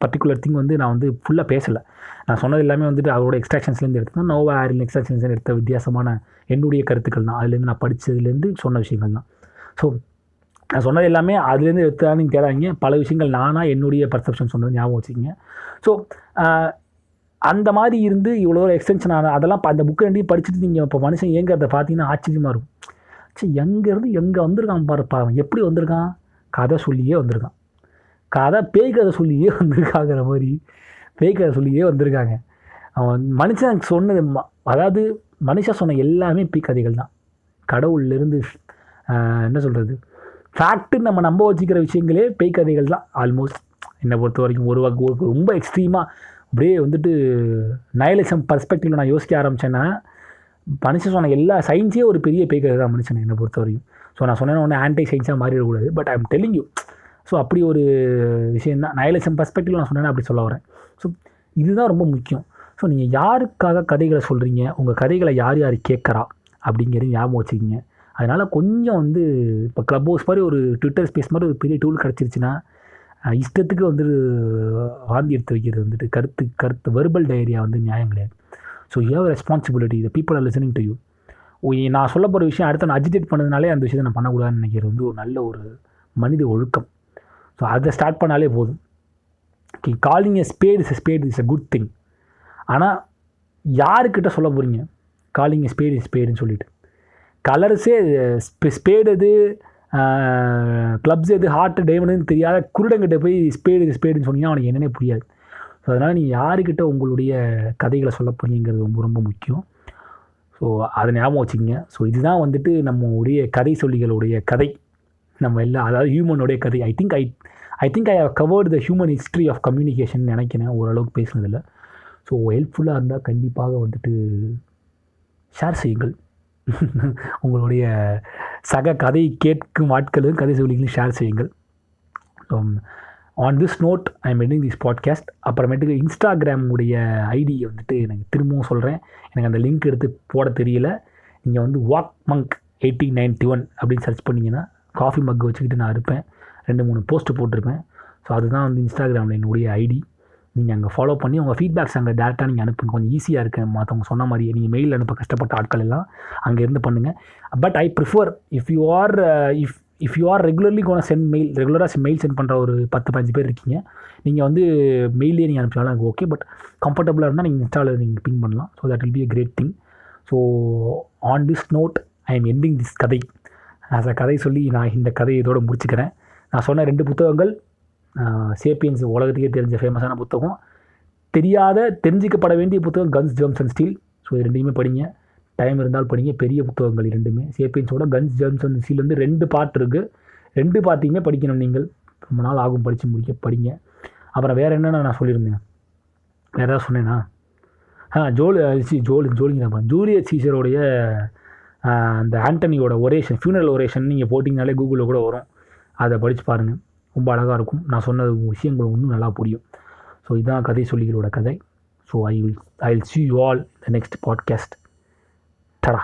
particular thing வந்து நான் வந்து ஃபுல்லாக பேசலை. நான் சொன்னது எல்லாமே வந்துட்டு அவரோட எக்ஸ்ட்ராக்ஷன்ஸ்லேருந்து எடுத்து தான், நோவா ஆரில் எக்ஸ்ட்ராக்ஷன்ஸ்லேருந்து எடுத்த வித்தியாசமான என்னுடைய கருத்துக்கள் தான். அதுலேருந்து நான் படித்ததுலேருந்து சொன்ன விஷயங்கள் தான். ஸோ நான் சொன்னது எல்லாமே அதுலேருந்து எடுத்தான்னு கேட்டாங்க. பல விஷயங்கள் நானாக என்னுடைய பர்செப்ஷன் சொன்னது ஞாபகம் வச்சுக்கிங்க. ஸோ அந்த மாதிரி இருந்து இவ்வளோ எக்ஸ்டென்ஷன் அதெல்லாம் அந்த புக்கு ரெண்டையும் படிச்சுட்டு நீங்கள் இப்போ மனுஷன் ஏங்கிறத பார்த்தீங்கன்னா ஆச்சரியமாக இருக்கும். சரி, எங்கேருந்து எங்கே வந்திருக்கான் பாருப்பா, எப்படி வந்திருக்கான்? கதை சொல்லியே வந்திருக்கான். பேய் கதை சொல்லியே வந்திருக்காங்கிற மாதிரி பேய் கதை சொல்லியே வந்திருக்காங்க. அவன் மனுஷன் சொன்னது, அதாவது மனுஷன் சொன்ன எல்லாமே பேய் கதைகள் தான். கடவுள்லேருந்து என்ன சொல்கிறது ஃபேக்ட்டுன்னு நம்ம நம்ப வச்சுக்கிற விஷயங்களே பேய் கதைகள் தான் ஆல்மோஸ்ட் என்னை பொறுத்த வரைக்கும். ஒரு ரொம்ப எக்ஸ்ட்ரீமாக அப்படியே வந்துட்டு நயலிசம் பர்ஸ்பெக்டிவில் நான் யோசிக்க ஆரம்பித்தேன்னா மனுஷன் சொன்ன எல்லா சயின்ஸே ஒரு பெரிய பேய் கதை தான் மனுஷன் என்னை பொறுத்த வரைக்கும். ஸோ நான் சொன்னேன் ஒன்று ஆன்டி சயின்ஸாக மாறிடக்கூடாது, but I am telling you. So அப்படி ஒரு விஷயம் தான் நயலிசம் பர்ஸ்பெக்டிவில் நான் சொன்னேன்னா அப்படி சொல்ல வரேன். ஸோ இதுதான் ரொம்ப முக்கியம். ஸோ நீங்கள் யாருக்காக கதைகளை சொல்கிறீங்க, உங்கள் கதைகளை யார் யார் கேட்குறா அப்படிங்கிறது ஞாபகம் வச்சுக்கிங்க. அதனால் கொஞ்சம் வந்து இப்போ க்ளப் ஹவுஸ் மாதிரி ஒரு ட்விட்டர் ஸ்பேஸ் மாதிரி ஒரு பெரிய டூல் கிடச்சிருச்சுன்னா இஷ்டத்துக்கு வந்து வாந்தி எடுத்து வைக்கிறது வந்துட்டு கருத்து வெர்பல் டைரியா வந்து நியாயம் கிடையாது. So you have responsibility, the people are listening to you. நான் சொல்ல போகிற விஷயம் அடுத்த நான் அஜிடேட் பண்ணதுனாலே அந்த விஷயத்தை நான் பண்ணக்கூடாதுன்னு நினைக்கிறது வந்து ஒரு நல்ல ஒரு மனித ஒழுக்கம். ஸோ அதை ஸ்டார்ட் பண்ணாலே போதும். Calling a spade is a good thing. ஆனால் யாருக்கிட்ட சொல்ல போகிறீங்க காலிங் எ ஸ்பேடுன்னு சொல்லிட்டு? கலர்ஸே ஸ்பேடு எது, க்ளப்ஸ் எது, ஹார்ட்டு டைமண்டுன்னு தெரியாத குருடங்கிட்ட போய் ஸ்பேடுன்னு சொன்னீங்கன்னா அவனுக்கு என்னென்னே புரியாது. ஸோ அதனால் நீங்கள் யாருக்கிட்ட உங்களுடைய கதைகளை சொல்ல போகிறீங்கிறது ரொம்ப ரொம்ப முக்கியம். ஸோ அதை ஞாபகம் வச்சுக்கிங்க. ஸோ இதுதான் வந்துட்டு நம்மளுடைய கதை சொல்லிகளுடைய கதை. நம்ம எல்லாம் அதாவது ஹியூமனுடைய கதை. I think I have covered the human history of communication நினைக்கிறேன் ஓரளவுக்கு பேசுனதில்லை. ஸோ ஹெல்ப்ஃபுல்லாக இருந்தால் கண்டிப்பாக வந்துட்டு ஷேர் செய்யுங்கள். உங்களுடைய சக கதை கேட்கும் ஆட்களும் கதை சொல்லிகளும் ஷேர் செய்யுங்கள். So on this note I am ending this podcast. அப்புறமேட்டுக்கு இன்ஸ்டாகிராமுடைய ஐடியை வந்துட்டு எனக்கு திரும்பவும் சொல்கிறேன். எனக்கு அந்த லிங்க் எடுத்து போட தெரியல. நீங்கள் வந்து வாக் மங்க் 1891 அப்படின்னு சர்ச் பண்ணிங்கன்னா காஃபி மக் வச்சுக்கிட்டு நான் இருப்பேன். 2-3 போஸ்ட்டு போட்டிருப்பேன். ஸோ அதுதான் வந்து இன்ஸ்டாகிராமில் என்னுடைய ஐடி. நீங்கள் அங்கே ஃபாலோ பண்ணி உங்கள் ஃபீட்பேக்ஸ் அங்கே டேரெக்டாக நீங்கள் அனுப்புங்க. கொஞ்சம் ஈஸியாக இருக்குது. மற்றவங்க சொன்ன மாதிரியே நீங்கள் மெயில் அனுப்ப கஷ்டப்பட்ட ஆட்கள் எல்லாம் அங்கே இருந்து பண்ணுங்கள். But I prefer if you are regularly gonna send mail, ரெகுலராக மெயில் சென்ட் பண்ணுற ஒரு 10-15 பேர் இருக்கீங்க, நீங்கள் வந்து மெயிலே நீங்கள் அனுப்பிச்சாலும் எனக்கு ஓகே. பட் கம்ஃபர்டபுளாக இருந்தால் நீங்கள் இன்ஸ்டாவில் நீங்கள் பிங் பண்ணலாம். So that will be a great thing. So on this note I am ending this கதை. ஆஸ் அ கதை சொல்லி நான் இந்த கதையை இதோடு முடிச்சுக்கிறேன். நான் சொன்ன 2 புத்தகங்கள் சேப்பியன்ஸ் உலகத்துக்கே தெரிஞ்ச ஃபேமஸான புத்தகம், தெரிஞ்சிக்கப்பட வேண்டிய புத்தகம் guns germs and steel. So இது 2மே படிங்க, டைம் இருந்தால் படிங்க. பெரிய புத்தகங்கள் 2மே. சேப்பியன்ஸோட கன்ஸ் ஜெர்ம்ஸ் அண்ட் ஸ்டீல் வந்து 2 பார்ட் இருக்குது. 2 பார்ட்டையுமே படிக்கணும். நீங்கள் ரொம்ப நாள் ஆகும் படித்து முடிக்க, படிங்க. அப்புறம் வேறு என்னென்ன நான் சொல்லியிருந்தேன், வேறு ஏதாவது சொன்னேன்னா ஜூலியஸ் சீசருடைய அந்த ஆண்டனியோட ஒரேஷன், ஃபியூனரல் ஒரேஷன் நீங்கள் போட்டிங்கனாலே கூகுளில் கூட வரும். அதை படித்து பாருங்கள், ரொம்ப அழகாக இருக்கும். நான் சொன்ன விஷயங்கள் இன்னும் நல்லா புரியும். ஸோ இதுதான் கதை சொல்லிகளோட கதை. So I will see you all in the next podcast. Ta-da.